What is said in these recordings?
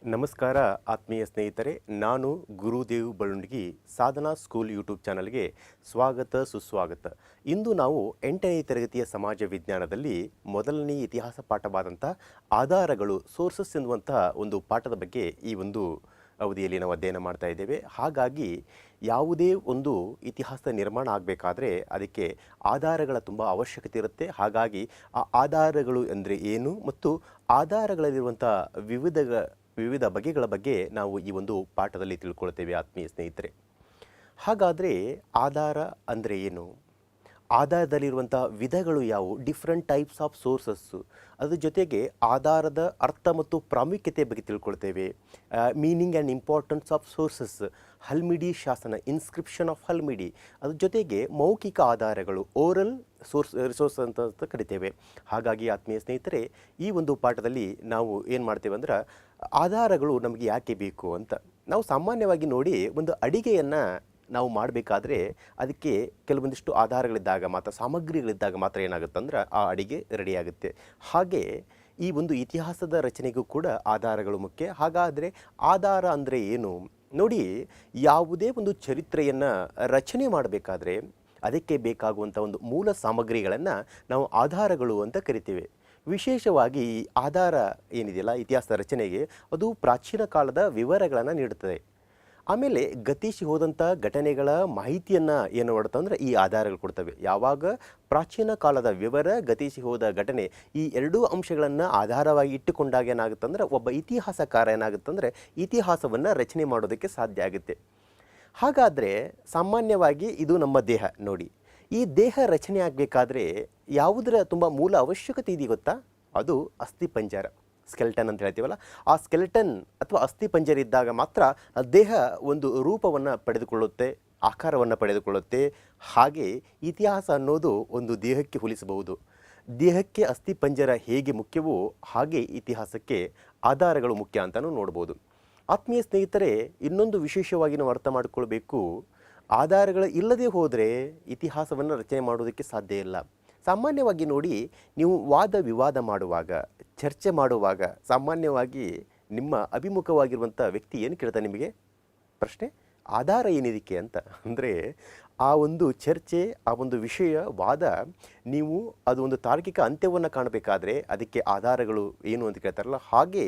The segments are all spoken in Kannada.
ನಮಸ್ಕಾರ ಆತ್ಮೀಯ ಸ್ನೇಹಿತರೆ, ನಾನು ಗುರುದೇವ್ ಬಳುಂಡಗಿ ಸಾಧನಾ ಸ್ಕೂಲ್ ಯೂಟ್ಯೂಬ್ ಚಾನಲ್ಗೆ ಸ್ವಾಗತ ಸುಸ್ವಾಗತ. ಇಂದು ನಾವು 8ನೇ ತರಗತಿಯ ಸಮಾಜ ವಿಜ್ಞಾನದಲ್ಲಿ ಮೊದಲನೇ ಇತಿಹಾಸ ಪಾಠವಾದಂಥ ಆಧಾರಗಳು ಸೋರ್ಸಸ್ ಎನ್ನುವಂಥ ಒಂದು ಪಾಠದ ಬಗ್ಗೆ ಈ ಒಂದು ಅವಧಿಯಲ್ಲಿ ನಾವು ಅಧ್ಯಯನ ಮಾಡ್ತಾ ಇದ್ದೇವೆ. ಹಾಗಾಗಿ ಯಾವುದೇ ಒಂದು ಇತಿಹಾಸ ನಿರ್ಮಾಣ ಆಗಬೇಕಾದ್ರೆ ಅದಕ್ಕೆ ಆಧಾರಗಳ ತುಂಬ ಅವಶ್ಯಕತೆ ಇರುತ್ತೆ. ಹಾಗಾಗಿ ಆ ಆಧಾರಗಳು ಅಂದರೆ ಏನು ಮತ್ತು ಆಧಾರಗಳಲ್ಲಿರುವಂಥ ವಿವಿಧ ಬಗೆಗಳ ಬಗ್ಗೆ ನಾವು ಈ ಒಂದು ಪಾಠದಲ್ಲಿ ತಿಳ್ಕೊಳ್ತೇವೆ ಆತ್ಮೀಯ ಸ್ನೇಹಿತರೆ. ಹಾಗಾದರೆ ಆಧಾರ ಅಂದರೆ ಏನು, ಆಧಾರದಲ್ಲಿರುವಂಥ ವಿಧಗಳು ಯಾವುವು, ಡಿಫ್ರೆಂಟ್ ಟೈಪ್ಸ್ ಆಫ್ ಸೋರ್ಸಸ್ಸು, ಅದ್ರ ಜೊತೆಗೆ ಆಧಾರದ ಅರ್ಥ ಮತ್ತು ಪ್ರಾಮುಖ್ಯತೆ ಬಗ್ಗೆ ತಿಳ್ಕೊಳ್ತೇವೆ. Meaning and importance of sources, Halmidi ಶಾಸನ, ಇನ್ಸ್ಕ್ರಿಪ್ಷನ್ ಆಫ್ ಹಲ್ಮಿಡಿ, ಅದ್ರ ಜೊತೆಗೆ ಮೌಖಿಕ ಆಧಾರಗಳು, ಓರಲ್ ರಿಸೋರ್ಸ್ ಅಂತ ಕರಿತೇವೆ. ಹಾಗಾಗಿ ಆತ್ಮೀಯ ಸ್ನೇಹಿತರೆ, ಈ ಒಂದು ಪಾಠದಲ್ಲಿ ನಾವು ಏನು ಮಾಡ್ತೇವೆ ಅಂದ್ರೆ ಆಧಾರಗಳು ನಮಗೆ ಯಾಕೆ ಬೇಕು ಅಂತ. ನಾವು ಸಾಮಾನ್ಯವಾಗಿ ನೋಡಿ, ಒಂದು ಅಡಿಗೆಯನ್ನು ನಾವು ಮಾಡಬೇಕಾದ್ರೆ ಅದಕ್ಕೆ ಕೆಲವೊಂದಿಷ್ಟು ಆಧಾರಗಳಿದ್ದಾಗ ಮಾತ್ರ, ಸಾಮಗ್ರಿಗಳಿದ್ದಾಗ ಮಾತ್ರ ಏನಾಗುತ್ತೆ ಅಂದ್ರೆ ಆ ಅಡಿಗೆ ರೆಡಿಯಾಗುತ್ತೆ. ಹಾಗೆ ಈ ಒಂದು ಇತಿಹಾಸದ ರಚನೆಗೂ ಕೂಡ ಆಧಾರಗಳು ಮುಖ್ಯ. ಹಾಗಾದರೆ ಆಧಾರ ಅಂದರೆ ಏನು ನೋಡಿ, ಯಾವುದೇ ಒಂದು ಚರಿತ್ರೆಯನ್ನು ರಚನೆ ಮಾಡಬೇಕಾದ್ರೆ ಅದಕ್ಕೆ ಬೇಕಾಗುವಂಥ ಒಂದು ಮೂಲ ಸಾಮಗ್ರಿಗಳನ್ನು ನಾವು ಆಧಾರಗಳು ಅಂತ ಕರಿತೀವಿ. ವಿಶೇಷವಾಗಿ ಈ ಆಧಾರ ಏನಿದೆಯಲ್ಲ ಇತಿಹಾಸದ ರಚನೆಗೆ, ಅದು ಪ್ರಾಚೀನ ಕಾಲದ ವಿವರಗಳನ್ನು ನೀಡುತ್ತದೆ. ಆಮೇಲೆ ಗತಿಸಿ ಹೋದಂಥ ಘಟನೆಗಳ ಮಾಹಿತಿಯನ್ನು ಏನು ಮಾಡುತ್ತಂದ್ರೆ ಈ ಆಧಾರಗಳು ಕೊಡ್ತವೆ. ಯಾವಾಗ ಪ್ರಾಚೀನ ಕಾಲದ ವಿವರ, ಗತಿಸಿ ಹೋದ ಘಟನೆ, ಈ ಎರಡೂ ಅಂಶಗಳನ್ನು ಆಧಾರವಾಗಿ ಇಟ್ಟುಕೊಂಡಾಗ ಏನಾಗುತ್ತಂದ್ರೆ ಒಬ್ಬ ಇತಿಹಾಸಕಾರ ಏನಾಗುತ್ತಂದರೆ ಇತಿಹಾಸವನ್ನು ರಚನೆ ಮಾಡೋದಕ್ಕೆ ಸಾಧ್ಯ ಆಗುತ್ತೆ. ಹಾಗಾದರೆ ಸಾಮಾನ್ಯವಾಗಿ ಇದು ನಮ್ಮ ದೇಹ ನೋಡಿ, ಈ ದೇಹ ರಚನೆ ಆಗಬೇಕಾದ್ರೆ ಯಾವುದರ ತುಂಬ ಮೂಲ ಅವಶ್ಯಕತೆ ಇದೆ ಗೊತ್ತಾ? ಅದು ಅಸ್ಥಿಪಂಜರ, ಸ್ಕೆಲ್ಟನ್ ಅಂತ ಹೇಳ್ತೀವಲ್ಲ, ಆ ಸ್ಕೆಲ್ಟನ್ ಅಥವಾ ಅಸ್ಥಿಪಂಜರ ಇದ್ದಾಗ ಮಾತ್ರ ದೇಹ ಒಂದು ರೂಪವನ್ನು ಪಡೆದುಕೊಳ್ಳುತ್ತೆ, ಆಕಾರವನ್ನು ಪಡೆದುಕೊಳ್ಳುತ್ತೆ. ಹಾಗೆ ಇತಿಹಾಸ ಅನ್ನೋದು ಒಂದು ದೇಹಕ್ಕೆ ಹೋಲಿಸಬಹುದು. ದೇಹಕ್ಕೆ ಅಸ್ಥಿಪಂಜರ ಹೇಗೆ ಮುಖ್ಯವೋ ಹಾಗೆ ಇತಿಹಾಸಕ್ಕೆ ಆಧಾರಗಳು ಮುಖ್ಯ ಅಂತಲೂ ನೋಡ್ಬೋದು. ಆತ್ಮೀಯ ಸ್ನೇಹಿತರೆ, ಇನ್ನೊಂದು ವಿಶೇಷವಾಗಿ ನಾವು ಅರ್ಥ ಮಾಡಿಕೊಳ್ಬೇಕು, ಆಧಾರಗಳು ಇಲ್ಲದೆ ಹೋದರೆ ಇತಿಹಾಸವನ್ನು ರಚನೆ ಮಾಡೋದಕ್ಕೆ ಸಾಧ್ಯ ಇಲ್ಲ. ಸಾಮಾನ್ಯವಾಗಿ ನೋಡಿ, ನೀವು ವಾದ ವಿವಾದ ಮಾಡುವಾಗ, ಚರ್ಚೆ ಮಾಡುವಾಗ ಸಾಮಾನ್ಯವಾಗಿ ನಿಮ್ಮ ಅಭಿಮುಖವಾಗಿರುವಂಥ ವ್ಯಕ್ತಿ ಏನು ಕೇಳ್ತಾನೆ ನಿಮಗೆ ಪ್ರಶ್ನೆ? ಆಧಾರ ಏನಿದಕ್ಕೆ ಅಂತ. ಅಂದರೆ ಆ ಒಂದು ಚರ್ಚೆ, ಆ ಒಂದು ವಿಷಯ, ವಾದ, ನೀವು ಅದು ಒಂದು ತಾರ್ಕಿಕ ಅಂತ್ಯವನ್ನು ಕಾಣಬೇಕಾದ್ರೆ ಅದಕ್ಕೆ ಆಧಾರಗಳು ಏನು ಅಂತ ಕೇಳ್ತಾರಲ್ಲ, ಹಾಗೆ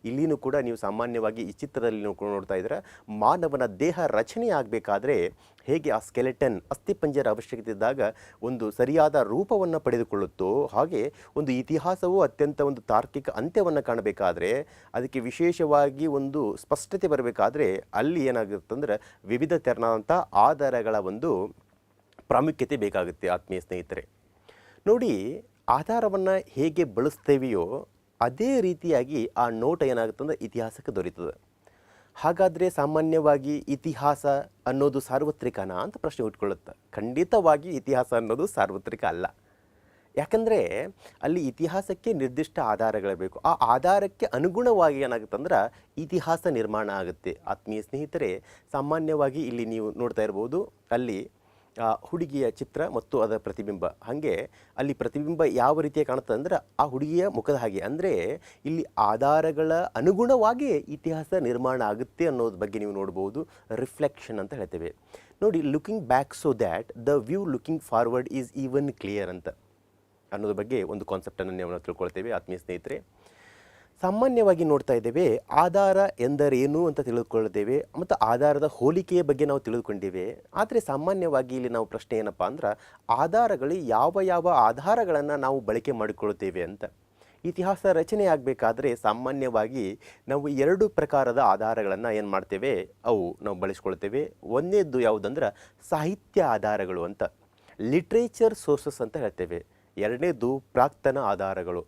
ಇಲ್ಲಿನೂ ಕೂಡ ನೀವು ಸಾಮಾನ್ಯವಾಗಿ ಈ ಚಿತ್ರದಲ್ಲಿ ನೋಡ್ತಾ ಇದ್ದೀರ, ಮಾನವನ ದೇಹ ರಚನೆ ಆಗಬೇಕಾದ್ರೆ ಹೇಗೆ ಆ ಸ್ಕೆಲೆಟನ್, ಅಸ್ಥಿಪಂಜರ ಅವಶ್ಯಕತೆ ಇದ್ದಾಗ ಒಂದು ಸರಿಯಾದ ರೂಪವನ್ನು ಪಡೆದುಕೊಳ್ಳುತ್ತೋ, ಹಾಗೆ ಒಂದು ಇತಿಹಾಸವು ಅತ್ಯಂತ ಒಂದು ತಾರ್ಕಿಕ ಅಂತ್ಯವನ್ನು ಕಾಣಬೇಕಾದ್ರೆ, ಅದಕ್ಕೆ ವಿಶೇಷವಾಗಿ ಒಂದು ಸ್ಪಷ್ಟತೆ ಬರಬೇಕಾದ್ರೆ ಅಲ್ಲಿ ಏನಾಗುತ್ತಂದ್ರೆ ವಿವಿಧ ತೆರನಾದಂಥ ಆಧಾರಗಳ ಒಂದು ಪ್ರಾಮುಖ್ಯತೆ ಬೇಕಾಗುತ್ತೆ. ಆತ್ಮೀಯ ಸ್ನೇಹಿತರೆ ನೋಡಿ, ಆಧಾರವನ್ನು ಹೇಗೆ ಬಳಸ್ತೇವೆಯೋ ಅದೇ ರೀತಿಯಾಗಿ ಆ ನೋಟ ಏನಾಗುತ್ತಂದ್ರೆ ಇತಿಹಾಸಕ್ಕೆ ದೊರೀತದೆ. ಹಾಗಾದರೆ ಸಾಮಾನ್ಯವಾಗಿ ಇತಿಹಾಸ ಅನ್ನೋದು ಸಾರ್ವತ್ರಿಕನಾ ಅಂತ ಪ್ರಶ್ನೆ ಉಟ್ಕೊಳ್ಳುತ್ತೆ. ಖಂಡಿತವಾಗಿ ಇತಿಹಾಸ ಅನ್ನೋದು ಸಾರ್ವತ್ರಿಕ ಅಲ್ಲ. ಯಾಕಂದರೆ ಅಲ್ಲಿ ಇತಿಹಾಸಕ್ಕೆ ನಿರ್ದಿಷ್ಟ ಆಧಾರಗಳು ಬೇಕು. ಆ ಆಧಾರಕ್ಕೆ ಅನುಗುಣವಾಗಿ ಏನಾಗುತ್ತಂದ್ರೆ ಇತಿಹಾಸ ನಿರ್ಮಾಣ ಆಗುತ್ತೆ. ಆತ್ಮೀಯ ಸ್ನೇಹಿತರೆ, ಸಾಮಾನ್ಯವಾಗಿ ಇಲ್ಲಿ ನೀವು ನೋಡ್ತಾ ಇರ್ಬೋದು, ಅಲ್ಲಿ ಹುಡುಗಿಯ ಚಿತ್ರ ಮತ್ತು ಅದರ ಪ್ರತಿಬಿಂಬ. ಹಾಗೆ ಅಲ್ಲಿ ಪ್ರತಿಬಿಂಬ ಯಾವ ರೀತಿಯಾಗಿ ಕಾಣುತ್ತೆ ಅಂದರೆ ಆ ಹುಡುಗಿಯ ಮುಖದ ಹಾಗೆ. ಅಂದರೆ ಇಲ್ಲಿ ಆಧಾರಗಳ ಅನುಗುಣವಾಗಿ ಇತಿಹಾಸ ನಿರ್ಮಾಣ ಆಗುತ್ತೆ ಅನ್ನೋದ್ರ ಬಗ್ಗೆ ನೀವು ನೋಡ್ಬೋದು. ರಿಫ್ಲೆಕ್ಷನ್ ಅಂತ ಹೇಳ್ತೇವೆ ನೋಡಿ, looking back so that the view looking forward is even clear ಅಂತ ಅನ್ನೋದ್ರ ಬಗ್ಗೆ ಒಂದು ಕಾನ್ಸೆಪ್ಟನ್ನು ನಾವು ತಿಳ್ಕೊಳ್ತೇವೆ. ಆತ್ಮೀಯ ಸ್ನೇಹಿತರೆ, ಸಾಮಾನ್ಯವಾಗಿ ನೋಡ್ತಾ ಇದ್ದೇವೆ ಆಧಾರ ಎಂದರೇನು ಅಂತ ತಿಳಿದುಕೊಳ್ಳುತ್ತೇವೆ ಮತ್ತು ಆಧಾರದ ಹೋಲಿಕೆಯ ಬಗ್ಗೆ ನಾವು ತಿಳಿದುಕೊಂಡಿವೆ. ಆದರೆ ಸಾಮಾನ್ಯವಾಗಿ ಇಲ್ಲಿ ನಾವು ಪ್ರಶ್ನೆ ಏನಪ್ಪ ಅಂದ್ರೆ, ಆಧಾರಗಳು ಯಾವ ಯಾವ ಆಧಾರಗಳನ್ನು ನಾವು ಬಳಕೆ ಮಾಡಿಕೊಳ್ಳುತ್ತೇವೆ ಅಂತ. ಇತಿಹಾಸ ರಚನೆ ಆಗಬೇಕಾದ್ರೆ ಸಾಮಾನ್ಯವಾಗಿ ನಾವು ಎರಡು ಪ್ರಕಾರದ ಆಧಾರಗಳನ್ನು ಏನು ಮಾಡ್ತೇವೆ, ಅವು ನಾವು ಬಳಸ್ಕೊಳ್ತೇವೆ. ಒಂದನೇದ್ದು ಯಾವುದಂದ್ರೆ ಸಾಹಿತ್ಯ ಆಧಾರಗಳು ಅಂತ, ಲಿಟ್ರೇಚರ್ ಸೋರ್ಸಸ್ ಅಂತ ಹೇಳ್ತೇವೆ. ಎರಡನೇದು ಪ್ರಾಕ್ತನ ಆಧಾರಗಳು,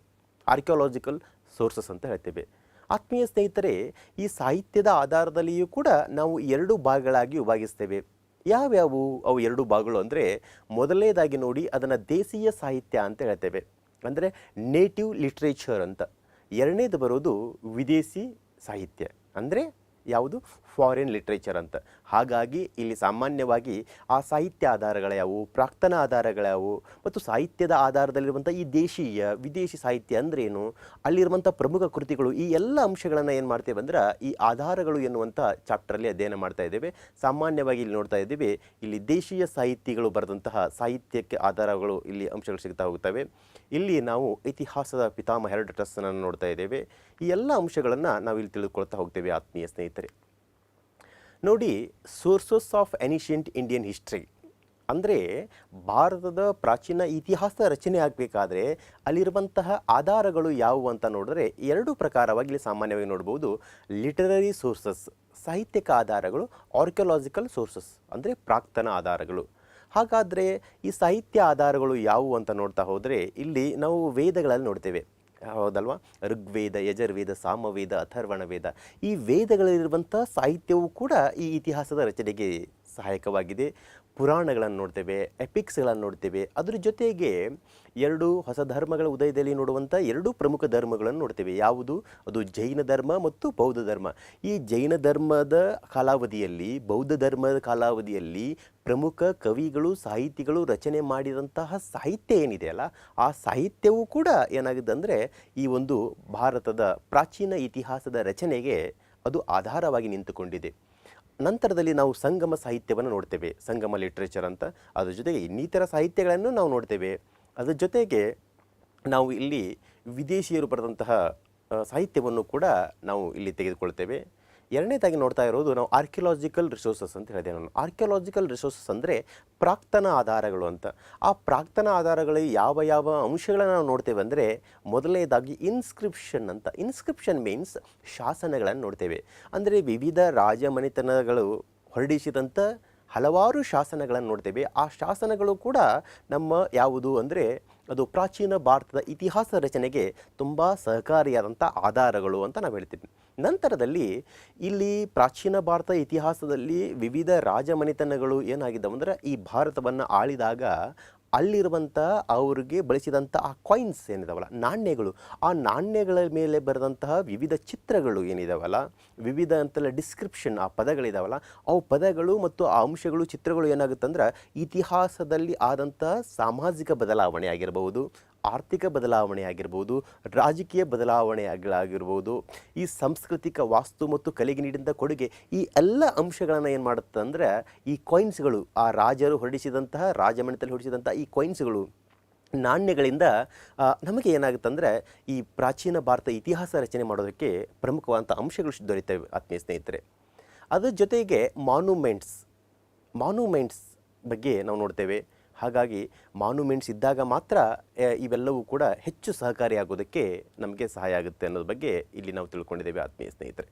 ಆರ್ಕಿಯಾಲಜಿಕಲ್ ಸೋರ್ಸಸ್ ಅಂತ ಹೇಳ್ತೇವೆ. ಆತ್ಮೀಯ ಸ್ನೇಹಿತರೆ, ಈ ಸಾಹಿತ್ಯದ ಆಧಾರದಲ್ಲಿಯೂ ಕೂಡ ನಾವು ಎರಡು ಭಾಗಗಳಾಗಿ ವಿಭಾಗಿಸ್ತೇವೆ. ಯಾವ್ಯಾವು ಅವು ಎರಡು ಭಾಗಗಳು ಅಂದರೆ, ಮೊದಲನೇದಾಗಿ ನೋಡಿ ಅದನ್ನು ದೇಶೀಯ ಸಾಹಿತ್ಯ ಅಂತ ಹೇಳ್ತೇವೆ, ಅಂದರೆ ನೇಟಿವ್ ಲಿಟ್ರೇಚರ್ ಅಂತ. ಎರಡನೇದು ಬರೋದು ವಿದೇಶಿ ಸಾಹಿತ್ಯ, ಅಂದರೆ ಯಾವುದು ಫಾರಿನ್ ಲಿಟ್ರೇಚರ್ ಅಂತ. ಹಾಗಾಗಿ ಇಲ್ಲಿ ಸಾಮಾನ್ಯವಾಗಿ ಆ ಸಾಹಿತ್ಯ ಆಧಾರಗಳ್ಯಾವು, ಪ್ರಾಕ್ತನ ಆಧಾರಗಳ್ಯಾವು ಮತ್ತು ಸಾಹಿತ್ಯದ ಆಧಾರದಲ್ಲಿರುವಂಥ ಈ ದೇಶೀಯ ವಿದೇಶಿ ಸಾಹಿತ್ಯ ಅಂದ್ರೇನು, ಅಲ್ಲಿರುವಂಥ ಪ್ರಮುಖ ಕೃತಿಗಳು, ಈ ಎಲ್ಲ ಅಂಶಗಳನ್ನು ಏನು ಮಾಡ್ತೇವೆ ಅಂದ್ರೆ ಈ ಆಧಾರಗಳು ಎನ್ನುವಂಥ ಚಾಪ್ಟರಲ್ಲಿ ಅಧ್ಯಯನ ಮಾಡ್ತಾ ಇದ್ದೇವೆ. ಸಾಮಾನ್ಯವಾಗಿ ಇಲ್ಲಿ ನೋಡ್ತಾ ಇದ್ದೀವಿ, ಇಲ್ಲಿ ದೇಶೀಯ ಸಾಹಿತಿಗಳು ಬರೆದಂತಹ ಸಾಹಿತ್ಯಕ್ಕೆ ಆಧಾರಗಳು ಇಲ್ಲಿ ಅಂಶಗಳು ಸಿಗ್ತಾ ಹೋಗ್ತವೆ. ಇಲ್ಲಿ ನಾವು ಇತಿಹಾಸದ ಪಿತಾಮಹ ಹೆರೋಡೋಟಸ್‌ನನ್ನು ನೋಡ್ತಾ ಇದ್ದೇವೆ. ಈ ಎಲ್ಲ ಅಂಶಗಳನ್ನು ನಾವು ಇಲ್ಲಿ ತಿಳಿದುಕೊಳ್ತಾ ಹೋಗ್ತೇವೆ ಆತ್ಮೀಯ ಸ್ನೇಹಿತರೆ. ನೋಡಿ, sources of ancient Indian history ಅಂದರೆ ಭಾರತದ ಪ್ರಾಚೀನ ಇತಿಹಾಸ ರಚನೆ ಆಗಬೇಕಾದ್ರೆ ಅಲ್ಲಿರುವಂತಹ ಆಧಾರಗಳು ಯಾವುವು ಅಂತ ನೋಡಿದ್ರೆ ಎರಡು ಪ್ರಕಾರವಾಗಿ ಇಲ್ಲಿ ಸಾಮಾನ್ಯವಾಗಿ ನೋಡ್ಬೋದು. ಲಿಟರರಿ ಸೋರ್ಸಸ್ ಸಾಹಿತ್ಯಿಕ ಆಧಾರಗಳು, ಆರ್ಕಿಯಾಲಜಿಕಲ್ ಸೋರ್ಸಸ್ ಅಂದರೆ ಪ್ರಾಕ್ತನ ಆಧಾರಗಳು. ಹಾಗಾದರೆ ಈ ಸಾಹಿತ್ಯ ಆಧಾರಗಳು ಯಾವುವು ಅಂತ ನೋಡ್ತಾ ಹೋದರೆ ಇಲ್ಲಿ ನಾವು ವೇದಗಳಲ್ಲಿ ನೋಡ್ತೇವೆ, ಹೌದಲ್ವಾ? ಋಗ್ವೇದ, ಯಜುರ್ವೇದ, ಸಾಮವೇದ, ಅಥರ್ವಣ ವೇದ, ಈ ವೇದಗಳಲ್ಲಿರುವಂಥ ಸಾಹಿತ್ಯವೂ ಕೂಡ ಈ ಇತಿಹಾಸದ ರಚನೆಗೆ ಸಹಾಯಕವಾಗಿದೆ. ಪುರಾಣಗಳನ್ನು ನೋಡ್ತೇವೆ, ಎಪಿಕ್ಸ್ಗಳನ್ನು ನೋಡ್ತೇವೆ. ಅದ್ರ ಜೊತೆಗೆ ಎರಡು ಹೊಸ ಧರ್ಮಗಳ ಉದಯದಲ್ಲಿ ನೋಡುವಂಥ ಎರಡು ಪ್ರಮುಖ ಧರ್ಮಗಳನ್ನು ನೋಡ್ತೇವೆ. ಯಾವುದು? ಅದು ಜೈನ ಧರ್ಮ ಮತ್ತು ಬೌದ್ಧ ಧರ್ಮ. ಈ ಜೈನ ಧರ್ಮದ ಕಾಲಾವಧಿಯಲ್ಲಿ, ಬೌದ್ಧ ಧರ್ಮದ ಕಾಲಾವಧಿಯಲ್ಲಿ ಪ್ರಮುಖ ಕವಿಗಳು, ಸಾಹಿತಿಗಳು ರಚನೆ ಮಾಡಿದಂತಹ ಸಾಹಿತ್ಯ ಏನಿದೆಯಲ್ಲ, ಆ ಸಾಹಿತ್ಯವೂ ಕೂಡ ಏನಾಗಿದೆ ಅಂದರೆ ಈ ಒಂದು ಭಾರತದ ಪ್ರಾಚೀನ ಇತಿಹಾಸದ ರಚನೆಗೆ ಅದು ಆಧಾರವಾಗಿ ನಿಂತುಕೊಂಡಿದೆ. ನಂತರದಲ್ಲಿ ನಾವು ಸಂಗಮ ಸಾಹಿತ್ಯವನ್ನು ನೋಡ್ತೇವೆ, ಸಂಗಮ ಲಿಟ್ರೇಚರ್ ಅಂತ. ಅದ್ರ ಜೊತೆಗೆ ಇನ್ನಿತರ ಸಾಹಿತ್ಯಗಳನ್ನು ನಾವು ನೋಡ್ತೇವೆ. ಅದರ ಜೊತೆಗೆ ನಾವು ಇಲ್ಲಿ ವಿದೇಶಿಯರು ಬರೆದಂತಹ ಸಾಹಿತ್ಯವನ್ನು ಕೂಡ ನಾವು ಇಲ್ಲಿ ತೆಗೆದುಕೊಳ್ತೇವೆ. ಎರಡನೇದಾಗಿ ನೋಡ್ತಾ ಇರೋದು ನಾವು ಆರ್ಕಿಯಾಲಜಿಕಲ್ ರಿಸೋರ್ಸಸ್ ಅಂತ ಹೇಳಿದೆ ನಾನು. ಆರ್ಕಿಯಾಲಜಿಕಲ್ ರಿಸೋರ್ಸಸ್ ಅಂದರೆ ಪ್ರಾಕ್ತನ ಆಧಾರಗಳು ಅಂತ. ಆ ಪ್ರಾಕ್ತನ ಆಧಾರಗಳಲ್ಲಿ ಯಾವ ಯಾವ ಅಂಶಗಳನ್ನು ನಾವು ನೋಡ್ತೇವೆ ಅಂದರೆ ಮೊದಲನೇದಾಗಿ ಇನ್ಸ್ಕ್ರಿಪ್ಷನ್ ಅಂತ. ಇನ್ಸ್ಕ್ರಿಪ್ಷನ್ ಮೀನ್ಸ್ ಶಾಸನಗಳನ್ನು ನೋಡ್ತೇವೆ. ಅಂದರೆ ವಿವಿಧ ರಾಜಮನೆತನಗಳು ಹೊರಡಿಸಿದಂಥ ಹಲವಾರು ಶಾಸನಗಳನ್ನು ನೋಡ್ತೇವೆ. ಆ ಶಾಸನಗಳು ಕೂಡ ನಮ್ಮ ಯಾವುದು ಅಂದರೆ ಅದು ಪ್ರಾಚೀನ ಭಾರತದ ಇತಿಹಾಸ ರಚನೆಗೆ ತುಂಬ ಸಹಕಾರಿಯಾದಂಥ ಆಧಾರಗಳು ಅಂತ ನಾವು ಹೇಳ್ತೀವಿ. ನಂತರದಲ್ಲಿ ಇಲ್ಲಿ ಪ್ರಾಚೀನ ಭಾರತ ಇತಿಹಾಸದಲ್ಲಿ ವಿವಿಧ ರಾಜಮನೆತನಗಳು ಏನಾಗಿದ್ದವು ಅಂದರೆ ಈ ಭಾರತವನ್ನು ಆಳಿದಾಗ ಅಲ್ಲಿರುವಂಥ ಅವ್ರಿಗೆ ಬಳಸಿದಂಥ ಆ ಕಾಯಿನ್ಸ್ ಏನಿದಾವಲ್ಲ, ನಾಣ್ಯಗಳು, ಆ ನಾಣ್ಯಗಳ ಮೇಲೆ ಬರೆದಂತಹ ವಿವಿಧ ಚಿತ್ರಗಳು ಏನಿದಾವಲ್ಲ, ವಿವಿಧ ಅಂತೆಲ್ಲ ಡಿಸ್ಕ್ರಿಪ್ಷನ್, ಆ ಪದಗಳಿದಾವಲ್ಲ, ಅವು ಪದಗಳು ಮತ್ತು ಆ ಅಂಶಗಳು, ಚಿತ್ರಗಳು ಏನಾಗುತ್ತಂದ್ರೆ ಇತಿಹಾಸದಲ್ಲಿ ಆದಂಥ ಸಾಮಾಜಿಕ ಬದಲಾವಣೆ ಆಗಿರಬಹುದು, ಆರ್ಥಿಕ ಬದಲಾವಣೆ ಆಗಿರ್ಬೋದು, ರಾಜಕೀಯ ಬದಲಾವಣೆಗಳಾಗಿರ್ಬೋದು, ಈ ಸಾಂಸ್ಕೃತಿಕ ವಾಸ್ತು ಮತ್ತು ಕಲೆಗೆ ನೀಡಿದಂಥ ಕೊಡುಗೆ, ಈ ಎಲ್ಲ ಅಂಶಗಳನ್ನು ಏನು ಮಾಡುತ್ತೆ ಅಂದರೆ ಈ ಕಾಯಿನ್ಸ್ಗಳು, ಆ ರಾಜರು ಹೊರಡಿಸಿದಂತಹ, ರಾಜಮನೆತನದಲ್ಲಿ ಹೊರಡಿಸಿದಂಥ ಈ ಕಾಯಿನ್ಸ್ಗಳು, ನಾಣ್ಯಗಳಿಂದ ನಮಗೆ ಏನಾಗುತ್ತೆ ಅಂದರೆ ಈ ಪ್ರಾಚೀನ ಭಾರತ ಇತಿಹಾಸ ರಚನೆ ಮಾಡೋದಕ್ಕೆ ಪ್ರಮುಖವಾದಂಥ ಅಂಶಗಳು ದೊರೀತವೆ ಆತ್ಮೀಯ ಸ್ನೇಹಿತರೆ. ಅದರ ಜೊತೆಗೆ ಮಾನ್ಯುಮೆಂಟ್ಸ್ ಬಗ್ಗೆ ನಾವು ನೋಡ್ತೇವೆ. ಹಾಗಾಗಿ ಮಾನ್ಯುಮೆಂಟ್ಸ್ ಇದ್ದಾಗ ಮಾತ್ರ ಇವೆಲ್ಲವೂ ಕೂಡ ಹೆಚ್ಚು ಸಹಕಾರಿಯಾಗೋದಕ್ಕೆ ನಮಗೆ ಸಹಾಯ ಆಗುತ್ತೆ ಅನ್ನೋದ್ರ ಬಗ್ಗೆ ಇಲ್ಲಿ ನಾವು ತಿಳ್ಕೊಂಡಿದ್ದೇವೆ ಆತ್ಮೀಯ ಸ್ನೇಹಿತರೆ.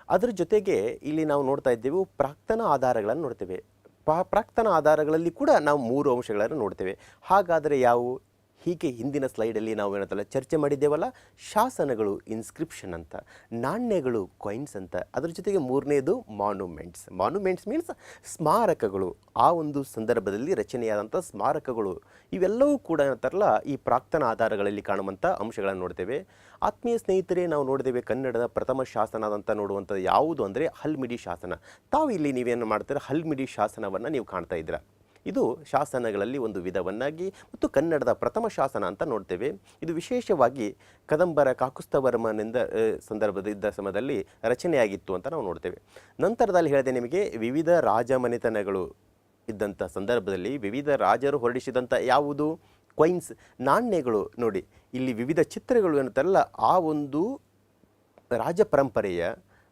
ಅದರ ಜೊತೆಗೆ ಇಲ್ಲಿ ನಾವು ನೋಡ್ತಾ ಇದ್ದೇವೆ ಪ್ರಾಕ್ತನ ಆಧಾರಗಳನ್ನು ನೋಡ್ತೇವೆ. ಪ್ರಾಕ್ತನ ಆಧಾರಗಳಲ್ಲಿ ಕೂಡ ನಾವು 3 ಅಂಶಗಳನ್ನು ನೋಡ್ತೇವೆ. ಹಾಗಾದರೆ ಯಾವುವು? ಹೀಗೆ ಹಿಂದಿನ ಸ್ಲೈಡಲ್ಲಿ ನಾವು ಏನಂತಲ್ಲ ಚರ್ಚೆ ಮಾಡಿದ್ದೇವಲ್ಲ, ಶಾಸನಗಳು ಇನ್ಸ್ಕ್ರಿಪ್ಷನ್ ಅಂತ, ನಾಣ್ಯಗಳು ಕಾಯಿನ್ಸ್ ಅಂತ, ಅದರ ಜೊತೆಗೆ 3ನೇದು ಮಾನ್ಯುಮೆಂಟ್ಸ್ ಮೀನ್ಸ್ ಸ್ಮಾರಕಗಳು, ಆ ಒಂದು ಸಂದರ್ಭದಲ್ಲಿ ರಚನೆಯಾದಂಥ ಸ್ಮಾರಕಗಳು. ಇವೆಲ್ಲವೂ ಕೂಡ ಏನಂತಾರಲ್ಲ ಈ ಪ್ರಾಕ್ತನ ಆಧಾರಗಳಲ್ಲಿ ಕಾಣುವಂಥ ಅಂಶಗಳನ್ನು ನೋಡ್ತೇವೆ. ಆತ್ಮೀಯ ಸ್ನೇಹಿತರೆ, ನಾವು ನೋಡಿದ್ದೇವೆ ಕನ್ನಡದ ಪ್ರಥಮ ಶಾಸನ ಅಂತ ನೋಡುವಂಥದ್ದು ಯಾವುದು ಅಂದರೆ ಹಲ್ಮಿಡಿ ಶಾಸನ. ತಾವು ಇಲ್ಲಿ ನೀವೇನು ಮಾಡ್ತೀರಾ, ಹಲ್ಮಿಡಿ ಶಾಸನವನ್ನು ನೀವು ಕಾಣ್ತಾ ಇದ್ದೀರಾ. ಇದು ಶಾಸನಗಳಲ್ಲಿ ಒಂದು ವಿಧವನ್ನಾಗಿ ಮತ್ತು ಕನ್ನಡದ ಪ್ರಥಮ ಶಾಸನ ಅಂತ ನೋಡ್ತೇವೆ. ಇದು ವಿಶೇಷವಾಗಿ ಕದಂಬರ ಕಾಕುಸ್ಥವರ್ಮನಿಂದ ಸಂದರ್ಭದ ಸಮಯದಲ್ಲಿ ರಚನೆಯಾಗಿತ್ತು ಅಂತ ನಾವು ನೋಡ್ತೇವೆ. ನಂತರದಲ್ಲಿ ಹೇಳಿದೆ ನಿಮಗೆ ವಿವಿಧ ರಾಜಮನೆತನಗಳು ಇದ್ದಂಥ ಸಂದರ್ಭದಲ್ಲಿ ವಿವಿಧ ರಾಜರು ಹೊರಡಿಸಿದಂಥ ಯಾವುದು ಕಾಯಿನ್ಸ್, ನಾಣ್ಯಗಳು. ನೋಡಿ ಇಲ್ಲಿ ವಿವಿಧ ಚಿತ್ರಗಳು ಏನಂತಾರಲ್ಲ, ಆ ಒಂದು ರಾಜ ಪರಂಪರೆಯ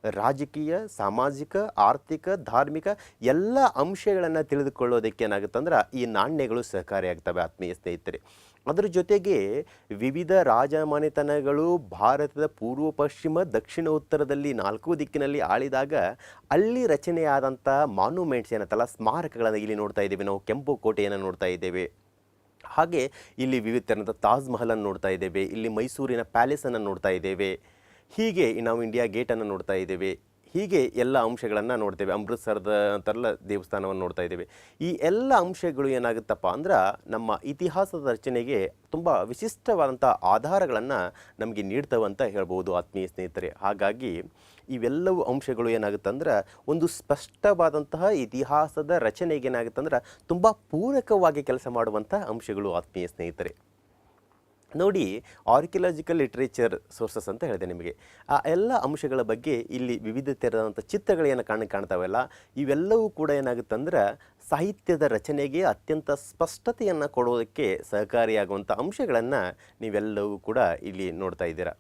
ರಾಜಕೀಯ, ಸಾಮಾಜಿಕ, ಆರ್ಥಿಕ, ಧಾರ್ಮಿಕ ಎಲ್ಲ ಅಂಶಗಳನ್ನು ತಿಳಿದುಕೊಳ್ಳೋದಕ್ಕೆ ಏನಾಗುತ್ತೆ ಅಂದ್ರೆ ಈ ನಾಣ್ಯಗಳು ಸಹಕಾರಿಯಾಗ್ತವೆ ಆತ್ಮೀಯ ಸ್ನೇಹಿತರೆ. ಅದರ ಜೊತೆಗೆ ವಿವಿಧ ರಾಜಮನೆತನಗಳು ಭಾರತದ ಪೂರ್ವ, ಪಶ್ಚಿಮ, ದಕ್ಷಿಣ, ಉತ್ತರದಲ್ಲಿ 4 ದಿಕ್ಕಿನಲ್ಲಿ ಆಳಿದಾಗ ಅಲ್ಲಿ ರಚನೆಯಾದಂಥ ಮಾನ್ಯುಮೆಂಟ್ಸ್ ಏನಂತಲ್ಲ, ಸ್ಮಾರಕಗಳನ್ನು ಇಲ್ಲಿ ನೋಡ್ತಾ ಇದ್ದೇವೆ. ನಾವು ಕೆಂಪು ಕೋಟೆಯನ್ನು ನೋಡ್ತಾ ಇದ್ದೇವೆ. ಹಾಗೆ ಇಲ್ಲಿ ವಿವಿಧ ಥರದ ತಾಜ್ ಮಹಲನ್ನು ನೋಡ್ತಾ ಇದ್ದೇವೆ. ಇಲ್ಲಿ ಮೈಸೂರಿನ ಪ್ಯಾಲೇಸನ್ನು ನೋಡ್ತಾ ಇದ್ದೇವೆ. ಹೀಗೆ ನಾವು ಇಂಡಿಯಾ ಗೇಟನ್ನು ನೋಡ್ತಾ ಇದ್ದೇವೆ. ಹೀಗೆ ಎಲ್ಲ ಅಂಶಗಳನ್ನು ನೋಡ್ತೇವೆ. ಅಮೃತ್ಸರದ ಅಂತಾರಲ್ಲ ದೇವಸ್ಥಾನವನ್ನು ನೋಡ್ತಾ ಇದ್ದೇವೆ. ಈ ಎಲ್ಲ ಅಂಶಗಳು ಏನಾಗುತ್ತಪ್ಪ ಅಂದ್ರೆ ನಮ್ಮ ಇತಿಹಾಸದ ರಚನೆಗೆ ತುಂಬ ವಿಶಿಷ್ಟವಾದಂಥ ಆಧಾರಗಳನ್ನು ನಮಗೆ ನೀಡ್ತವೆ ಅಂತ ಹೇಳ್ಬೋದು ಆತ್ಮೀಯ ಸ್ನೇಹಿತರೆ. ಹಾಗಾಗಿ ಇವೆಲ್ಲವೂ ಅಂಶಗಳು ಏನಾಗುತ್ತಂದ್ರೆ ಒಂದು ಸ್ಪಷ್ಟವಾದಂತಹ ಇತಿಹಾಸದ ರಚನೆಗೆ ಏನಾಗುತ್ತಂದ್ರೆ ತುಂಬ ಪೂರಕವಾಗಿ ಕೆಲಸ ಮಾಡುವಂಥ ಅಂಶಗಳು ಆತ್ಮೀಯ ಸ್ನೇಹಿತರೆ. ನೋಡಿ, ಆರ್ಕಿಯಾಲಜಿಕಲ್ ಲಿಟ್ರೇಚರ್ ಸೋರ್ಸಸ್ ಅಂತ ಹೇಳಿದೆ ನಿಮಗೆ. ಆ ಎಲ್ಲ ಅಂಶಗಳ ಬಗ್ಗೆ ಇಲ್ಲಿ ವಿವಿಧ ಥರದಂಥ ಚಿತ್ರಗಳೇನು ಕಾಣ್ತಾವಲ್ಲ, ಇವೆಲ್ಲವೂ ಕೂಡ ಏನಾಗುತ್ತಂದ್ರೆ ಸಾಹಿತ್ಯದ ರಚನೆಗೆ ಅತ್ಯಂತ ಸ್ಪಷ್ಟತೆಯನ್ನು ಕೊಡೋದಕ್ಕೆ ಸಹಕಾರಿಯಾಗುವಂಥ ಅಂಶಗಳನ್ನು ನೀವೆಲ್ಲವೂ ಕೂಡ ಇಲ್ಲಿ ನೋಡ್ತಾ ಇದ್ದೀರಾ.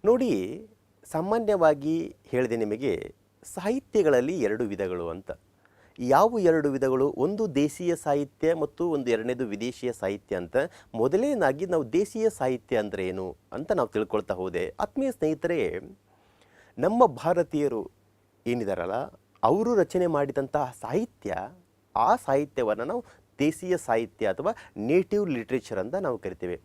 ನೋಡಿ, ಸಾಮಾನ್ಯವಾಗಿ ಹೇಳಿದೆ ನಿಮಗೆ, ಸಾಹಿತ್ಯಗಳಲ್ಲಿ 2 ವಿಧಗಳು ಅಂತ. ಯಾವ 2 ವಿಧಗಳು? ಒಂದು ದೇಶೀಯ ಸಾಹಿತ್ಯ ಮತ್ತು ಒಂದು ಎರಡನೇದು ವಿದೇಶೀಯ ಸಾಹಿತ್ಯ ಅಂತ. ಮೊದಲನೇದಾಗಿ ನಾವು ದೇಶೀಯ ಸಾಹಿತ್ಯ ಅಂದರೆ ಏನು ಅಂತ ನಾವು ತಿಳ್ಕೊಳ್ತಾ ಹೋದೆ. ಆತ್ಮೀಯ ಸ್ನೇಹಿತರೆ, ನಮ್ಮ ಭಾರತೀಯರು ಏನಿದಾರಲ್ಲ, ಅವರು ರಚನೆ ಮಾಡಿದಂತಹ ಸಾಹಿತ್ಯ, ಆ ಸಾಹಿತ್ಯವನ್ನು ನಾವು ದೇಶೀಯ ಸಾಹಿತ್ಯ ಅಥವಾ ನೇಟಿವ್ ಲಿಟ್ರೇಚರ್ ಅಂತ ನಾವು ಕರಿತೇವೆ.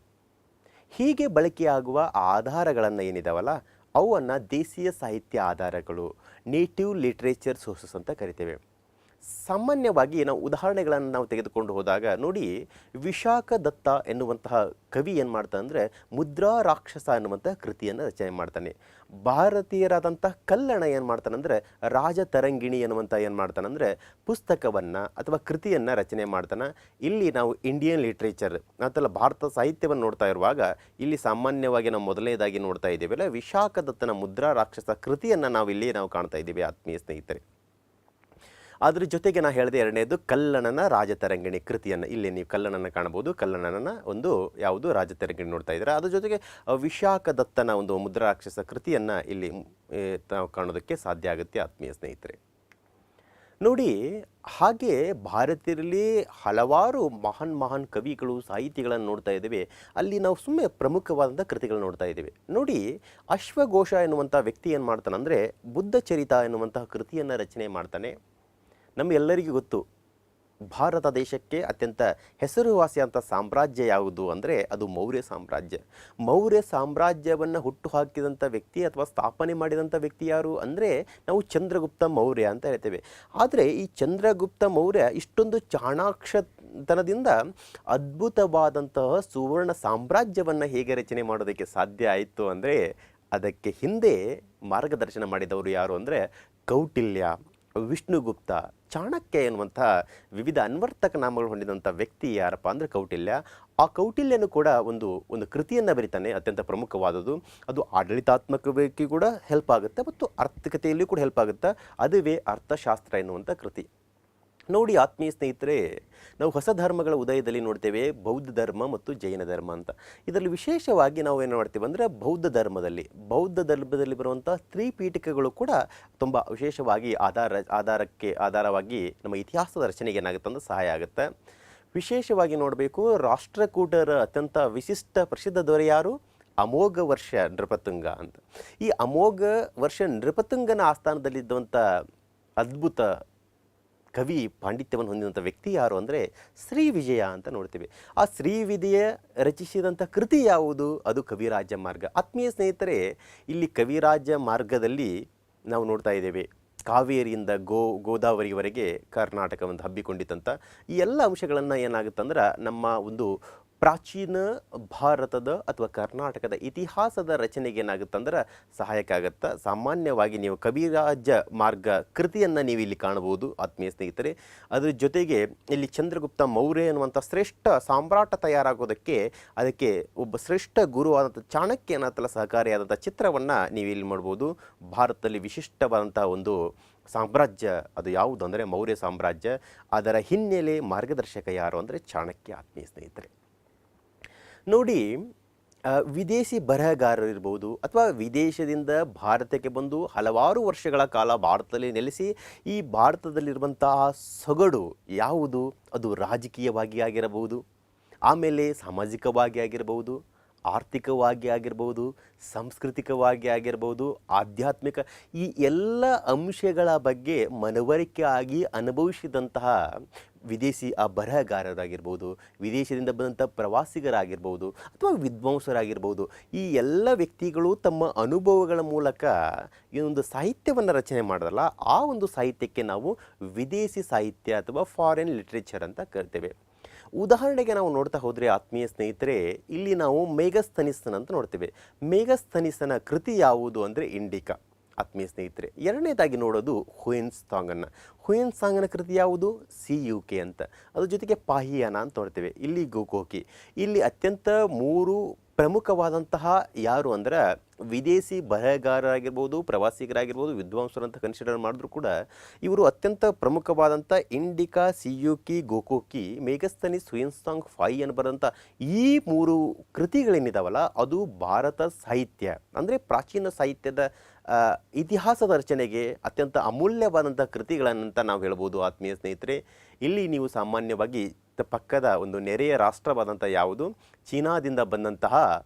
ಹೀಗೆ ಬಳಕೆಯಾಗುವ ಆಧಾರಗಳನ್ನು ಏನಿದಾವಲ್ಲ, ಅವನ್ನು ದೇಶೀಯ ಸಾಹಿತ್ಯ ಆಧಾರಗಳು, ನೇಟಿವ್ ಲಿಟ್ರೇಚರ್ ಸೋರ್ಸಸ್ ಅಂತ ಕರಿತೇವೆ. ಸಾಮಾನ್ಯವಾಗಿ ನಾವು ಉದಾಹರಣೆಗಳನ್ನು ನಾವು ತೆಗೆದುಕೊಂಡು ಹೋದಾಗ ನೋಡಿ, ವಿಶಾಖ ದತ್ತ ಎನ್ನುವಂತಹ ಕವಿ ಏನು ಮಾಡ್ತಾನೆ ಅಂದರೆ ಮುದ್ರಾ ರಾಕ್ಷಸ ಎನ್ನುವಂಥ ಕೃತಿಯನ್ನು ರಚನೆ ಮಾಡ್ತಾನೆ. ಭಾರತೀಯರಾದಂತಹ ಕಲ್ಲಣ ಏನು ಮಾಡ್ತಾನಂದರೆ ರಾಜತರಂಗಿಣಿ ಎನ್ನುವಂಥ ಏನು ಮಾಡ್ತಾನಂದರೆ ಪುಸ್ತಕವನ್ನು ಅಥವಾ ಕೃತಿಯನ್ನು ರಚನೆ ಮಾಡ್ತಾನೆ. ಇಲ್ಲಿ ನಾವು ಇಂಡಿಯನ್ ಲಿಟ್ರೇಚರ್ ಅಂತಲ್ಲ ಭಾರತ ಸಾಹಿತ್ಯವನ್ನು ನೋಡ್ತಾ ಇರುವಾಗ ಇಲ್ಲಿ ಸಾಮಾನ್ಯವಾಗಿ ನಾವು ಮೊದಲನೇದಾಗಿ ನೋಡ್ತಾ ಇದ್ದೀವಲ್ಲ, ವಿಶಾಖ ದತ್ತನ ಮುದ್ರಾ ರಾಕ್ಷಸ ಕೃತಿಯನ್ನು ನಾವು ಇಲ್ಲಿ ಕಾಣ್ತಾ ಇದ್ದೀವಿ ಆತ್ಮೀಯ ಸ್ನೇಹಿತರೆ. ಅದ್ರ ಜೊತೆಗೆ ನಾನು ಹೇಳಿದೆ ಎರಡನೇದು ಕಲ್ಲಣನ ರಾಜತರಂಗಿಣಿ ಕೃತಿಯನ್ನು. ಇಲ್ಲಿ ನೀವು ಕಲ್ಲಣನ ಕಾಣಬಹುದು. ಕಲ್ಲಣನ ಒಂದು ಯಾವುದು ರಾಜತರಂಗಿಣಿ ನೋಡ್ತಾ ಇದ್ದಾರೆ. ಅದ್ರ ಜೊತೆಗೆ ವಿಶಾಖ ದತ್ತನ ಒಂದು ಮುದ್ರಾರಾಕ್ಷಸ ಕೃತಿಯನ್ನು ಇಲ್ಲಿ ನಾವು ಕಾಣೋದಕ್ಕೆ ಸಾಧ್ಯ ಆಗುತ್ತೆ ಆತ್ಮೀಯ ಸ್ನೇಹಿತರೆ. ನೋಡಿ, ಹಾಗೆ ಭಾರತೀಯರಲ್ಲಿ ಹಲವಾರು ಮಹಾನ್ ಕವಿಗಳು ಸಾಹಿತಿಗಳನ್ನು ನೋಡ್ತಾ ಇದ್ದೇವೆ. ಅಲ್ಲಿ ನಾವು ಸುಮ್ಮನೆ ಪ್ರಮುಖವಾದಂಥ ಕೃತಿಗಳು ನೋಡ್ತಾ ಇದ್ದೇವೆ. ನೋಡಿ, ಅಶ್ವಘೋಷ ಎನ್ನುವಂಥ ವ್ಯಕ್ತಿ ಏನು ಮಾಡ್ತಾನಂದರೆ ಬುದ್ಧ ಚರಿತ ಎನ್ನುವಂತಹ ಕೃತಿಯನ್ನು ರಚನೆ ಮಾಡ್ತಾನೆ. ನಮ್ಮೆಲ್ಲರಿಗೂ ಗೊತ್ತು, ಭಾರತ ದೇಶಕ್ಕೆ ಅತ್ಯಂತ ಹೆಸರುವಾಸಿಯಾದಂಥ ಸಾಮ್ರಾಜ್ಯ ಯಾವುದು ಅಂದರೆ ಅದು ಮೌರ್ಯ ಸಾಮ್ರಾಜ್ಯ. ಮೌರ್ಯ ಸಾಮ್ರಾಜ್ಯವನ್ನು ಹುಟ್ಟು ಹಾಕಿದಂಥ ವ್ಯಕ್ತಿ ಅಥವಾ ಸ್ಥಾಪನೆ ಮಾಡಿದಂಥ ವ್ಯಕ್ತಿ ಯಾರು ಅಂದರೆ ನಾವು ಚಂದ್ರಗುಪ್ತ ಮೌರ್ಯ ಅಂತ ಹೇಳ್ತೇವೆ. ಆದರೆ ಈ ಚಂದ್ರಗುಪ್ತ ಮೌರ್ಯ ಇಷ್ಟೊಂದು ಚಾಣಾಕ್ಷತನದಿಂದ ಅದ್ಭುತವಾದಂತಹ ಸುವರ್ಣ ಸಾಮ್ರಾಜ್ಯವನ್ನು ಹೇಗೆ ರಚನೆ ಮಾಡೋದಕ್ಕೆ ಸಾಧ್ಯ ಆಯಿತು ಅಂದರೆ ಅದಕ್ಕೆ ಹಿಂದೆ ಮಾರ್ಗದರ್ಶನ ಮಾಡಿದವರು ಯಾರು ಅಂದರೆ ಕೌಟಿಲ್ಯ, ವಿಷ್ಣುಗುಪ್ತ, ಚಾಣಕ್ಯ ಎನ್ನುವಂಥ ವಿವಿಧ ಅನ್ವರ್ತಕ ನಾಮಗಳು ಹೊಂದಿದಂಥ ವ್ಯಕ್ತಿ ಯಾರಪ್ಪ ಅಂದರೆ ಕೌಟಿಲ್ಯ. ಆ ಕೌಟಿಲ್ಯನು ಕೂಡ ಒಂದು ಕೃತಿಯನ್ನು ಬರೀತಾನೆ, ಅತ್ಯಂತ ಪ್ರಮುಖವಾದದ್ದು. ಅದು ಆಡಳಿತಾತ್ಮಕವಾಗಿ ಕೂಡ ಹೆಲ್ಪ್ ಆಗುತ್ತೆ ಮತ್ತು ಆರ್ಥಿಕತೆಯಲ್ಲಿಯೂ ಕೂಡ ಹೆಲ್ಪ್ ಆಗುತ್ತೆ. ಅದುವೇ ಅರ್ಥಶಾಸ್ತ್ರ ಎನ್ನುವಂಥ ಕೃತಿ. ನೋಡಿ ಆತ್ಮೀಯ ಸ್ನೇಹಿತರೆ, ನಾವು ಹೊಸ ಧರ್ಮಗಳ ಉದಯದಲ್ಲಿ ನೋಡ್ತೇವೆ ಬೌದ್ಧ ಧರ್ಮ ಮತ್ತು ಜೈನ ಧರ್ಮ ಅಂತ. ಇದರಲ್ಲಿ ವಿಶೇಷವಾಗಿ ನಾವು ಏನು ಮಾಡ್ತೀವಿ ಅಂದರೆ ಬೌದ್ಧ ಧರ್ಮದಲ್ಲಿ ಬರುವಂಥ ತ್ರಿಪೀಠಿಕೆಗಳು ಕೂಡ ತುಂಬ ವಿಶೇಷವಾಗಿ ಆಧಾರವಾಗಿ ನಮ್ಮ ಇತಿಹಾಸದ ರಚನೆಗೆ ಏನಾಗುತ್ತೆ ಅಂದರೆ ಸಹಾಯ ಆಗುತ್ತೆ. ವಿಶೇಷವಾಗಿ ನೋಡಬೇಕು, ರಾಷ್ಟ್ರಕೂಟರ ಅತ್ಯಂತ ವಿಶಿಷ್ಟ ಪ್ರಸಿದ್ಧ ದೊರೆ ಯಾರು? ಅಮೋಘ ವರ್ಷ ನೃಪತುಂಗ ಅಂತ. ಈ ಅಮೋಘ ವರ್ಷ ನೃಪತುಂಗನ ಆಸ್ಥಾನದಲ್ಲಿದ್ದಂಥ ಅದ್ಭುತ ಕವಿ ಪಾಂಡಿತ್ಯವನ್ನು ಹೊಂದಿದಂಥ ವ್ಯಕ್ತಿ ಯಾರು ಅಂದರೆ ಶ್ರೀವಿಜಯ ಅಂತ ನೋಡ್ತೀವಿ. ಆ ಶ್ರೀವಿಜಯ ರಚಿಸಿದಂಥ ಕೃತಿ ಯಾವುದು? ಅದು ಕವಿರಾಜ ಮಾರ್ಗ. ಆತ್ಮೀಯ ಸ್ನೇಹಿತರೆ, ಇಲ್ಲಿ ಕವಿರಾಜ ಮಾರ್ಗದಲ್ಲಿ ನಾವು ನೋಡ್ತಾ ಇದ್ದೇವೆ ಕಾವೇರಿಯಿಂದ ಗೋದಾವರಿವರೆಗೆ ಕರ್ನಾಟಕವನ್ನು ಹಬ್ಬಿಕೊಂಡಿತ್ತಂತ. ಈ ಎಲ್ಲ ಅಂಶಗಳನ್ನು ಏನಾಗುತ್ತಂದ್ರೆ ನಮ್ಮ ಒಂದು ಪ್ರಾಚೀನ ಭಾರತದ ಅಥವಾ ಕರ್ನಾಟಕದ ಇತಿಹಾಸದ ರಚನೆಗೆ ಏನಾಗುತ್ತಂದ್ರೆ ಸಹಾಯಕ ಆಗುತ್ತೆ. ಸಾಮಾನ್ಯವಾಗಿ ನೀವು ಕವಿರಾಜ ಮಾರ್ಗ ಕೃತಿಯನ್ನು ನೀವು ಇಲ್ಲಿ ಕಾಣಬಹುದು ಆತ್ಮೀಯ ಸ್ನೇಹಿತರೆ. ಅದರ ಜೊತೆಗೆ ಇಲ್ಲಿ ಚಂದ್ರಗುಪ್ತ ಮೌರ್ಯ ಅನ್ನುವಂಥ ಶ್ರೇಷ್ಠ ಸಾಮ್ರಾಟ ತಯಾರಾಗೋದಕ್ಕೆ ಅದಕ್ಕೆ ಒಬ್ಬ ಶ್ರೇಷ್ಠ ಗುರುವಾದಂಥ ಚಾಣಕ್ಯನ ಸಹಕಾರಿಯಾದಂಥ ಚಿತ್ರವನ್ನು ನೀವು ಇಲ್ಲಿ ಮಾಡ್ಬೋದು. ಭಾರತದಲ್ಲಿ ವಿಶಿಷ್ಟವಾದಂಥ ಒಂದು ಸಾಮ್ರಾಜ್ಯ ಅದು ಯಾವುದು ಅಂದರೆ ಮೌರ್ಯ ಸಾಮ್ರಾಜ್ಯ. ಅದರ ಹಿನ್ನೆಲೆ ಮಾರ್ಗದರ್ಶಕ ಯಾರು ಅಂದರೆ ಚಾಣಕ್ಯ ಆತ್ಮೀಯ ಸ್ನೇಹಿತರೆ. ನೋಡಿ, ವಿದೇಶಿ ಬರಹಗಾರರು ಇರ್ಬೋದು ಅಥವಾ ವಿದೇಶದಿಂದ ಭಾರತಕ್ಕೆ ಬಂದು ಹಲವಾರು ವರ್ಷಗಳ ಕಾಲ ಭಾರತದಲ್ಲಿ ನೆಲೆಸಿ ಈ ಭಾರತದಲ್ಲಿರುವಂತಹ ಸೊಗಡು ಯಾವುದು? ಅದು ರಾಜಕೀಯವಾಗಿ ಆಗಿರಬಹುದು, ಆಮೇಲೆ ಸಾಮಾಜಿಕವಾಗಿ ಆಗಿರಬಹುದು, ಆರ್ಥಿಕವಾಗಿ ಆಗಿರ್ಬೋದು, ಸಾಂಸ್ಕೃತಿಕವಾಗಿ ಆಗಿರ್ಬೋದು, ಆಧ್ಯಾತ್ಮಿಕ, ಈ ಎಲ್ಲ ಅಂಶಗಳ ಬಗ್ಗೆ ಮನವರಿಕೆ ಆಗಿ ಅನುಭವಿಸಿದಂತಹ ವಿದೇಶಿ ಬರಹಗಾರರಾಗಿರ್ಬೋದು, ವಿದೇಶದಿಂದ ಬಂದಂಥ ಪ್ರವಾಸಿಗರಾಗಿರ್ಬೋದು ಅಥವಾ ವಿದ್ವಾಂಸರಾಗಿರ್ಬೋದು, ಈ ಎಲ್ಲ ವ್ಯಕ್ತಿಗಳು ತಮ್ಮ ಅನುಭವಗಳ ಮೂಲಕ ಈ ಒಂದು ಸಾಹಿತ್ಯವನ್ನು ರಚನೆ ಮಾಡೋದಲ್ಲ, ಆ ಒಂದು ಸಾಹಿತ್ಯಕ್ಕೆ ನಾವು ವಿದೇಶಿ ಸಾಹಿತ್ಯ ಅಥವಾ ಫಾರಿನ್ ಲಿಟ್ರೇಚರ್ ಅಂತ ಕರಿತೇವೆ. ಉದಾಹರಣೆಗೆ ನಾವು ನೋಡ್ತಾ ಹೋದರೆ ಆತ್ಮೀಯ ಸ್ನೇಹಿತರೆ, ಇಲ್ಲಿ ನಾವು ಮೇಗಸ್ಥನಿಸನ್ ಅಂತ ನೋಡ್ತೇವೆ. ಮೇಗಸ್ಥನಿಸನ ಕೃತಿ ಯಾವುದು ಅಂದರೆ ಇಂಡಿಕಾ. ಆತ್ಮೀಯ ಸ್ನೇಹಿತರೆ. ಎರಡನೇದಾಗಿ ನೋಡೋದು ಹುಯೆನ್ಸಾಂಗನ್ನು. ಹುಯೆನ್ಸಾಂಗನ ಕೃತಿ ಯಾವುದು? CUK ಅಂತ. ಅದ್ರ ಜೊತೆಗೆ ಪಾಹಿಯಾನ ಅಂತ ನೋಡ್ತೇವೆ. ಇಲ್ಲಿ ಗೋಕೋಕಿ. ಇಲ್ಲಿ ಅತ್ಯಂತ 3 ಪ್ರಮುಖವಾದಂತಹ ಯಾರು ಅಂದ್ರೆ ವಿದೇಶಿ ಬರಹಗಾರರಾಗಿರ್ಬೋದು, ಪ್ರವಾಸಿಗರಾಗಿರ್ಬೋದು, ವಿದ್ವಾಂಸರು ಅಂತ ಕನ್ಸಿಡರ್ ಮಾಡಿದ್ರು ಕೂಡ ಇವರು ಅತ್ಯಂತ ಪ್ರಮುಖವಾದಂಥ ಇಂಡಿಕಾ, ಸಿಯುಕಿ, ಗೋಕೋಕಿ, ಮೇಗಸ್ತನಿಸ್, ಹುಯೆನ್ಸಾಂಗ್, ಫಾಯಿ ಅನ್ನಬಾರಂಥ ಈ 3 ಕೃತಿಗಳೇನಿದಾವಲ್ಲ ಅದು ಭಾರತ ಸಾಹಿತ್ಯ ಅಂದರೆ ಪ್ರಾಚೀನ ಸಾಹಿತ್ಯದ ಇತಿಹಾಸದ ರಚನೆಗೆ ಅತ್ಯಂತ ಅಮೂಲ್ಯವಾದಂಥ ಕೃತಿಗಳನ್ನಂತ ನಾವು ಹೇಳ್ಬೋದು ಆತ್ಮೀಯ ಸ್ನೇಹಿತರೆ. ಇಲ್ಲಿ ನೀವು ಸಾಮಾನ್ಯವಾಗಿ ಪಕ್ಕದ ಒಂದು ನೆರೆಯ ರಾಷ್ಟ್ರವಾದಂಥ ಯಾವುದು ಚೀನಾದಿಂದ ಬಂದಂತಹ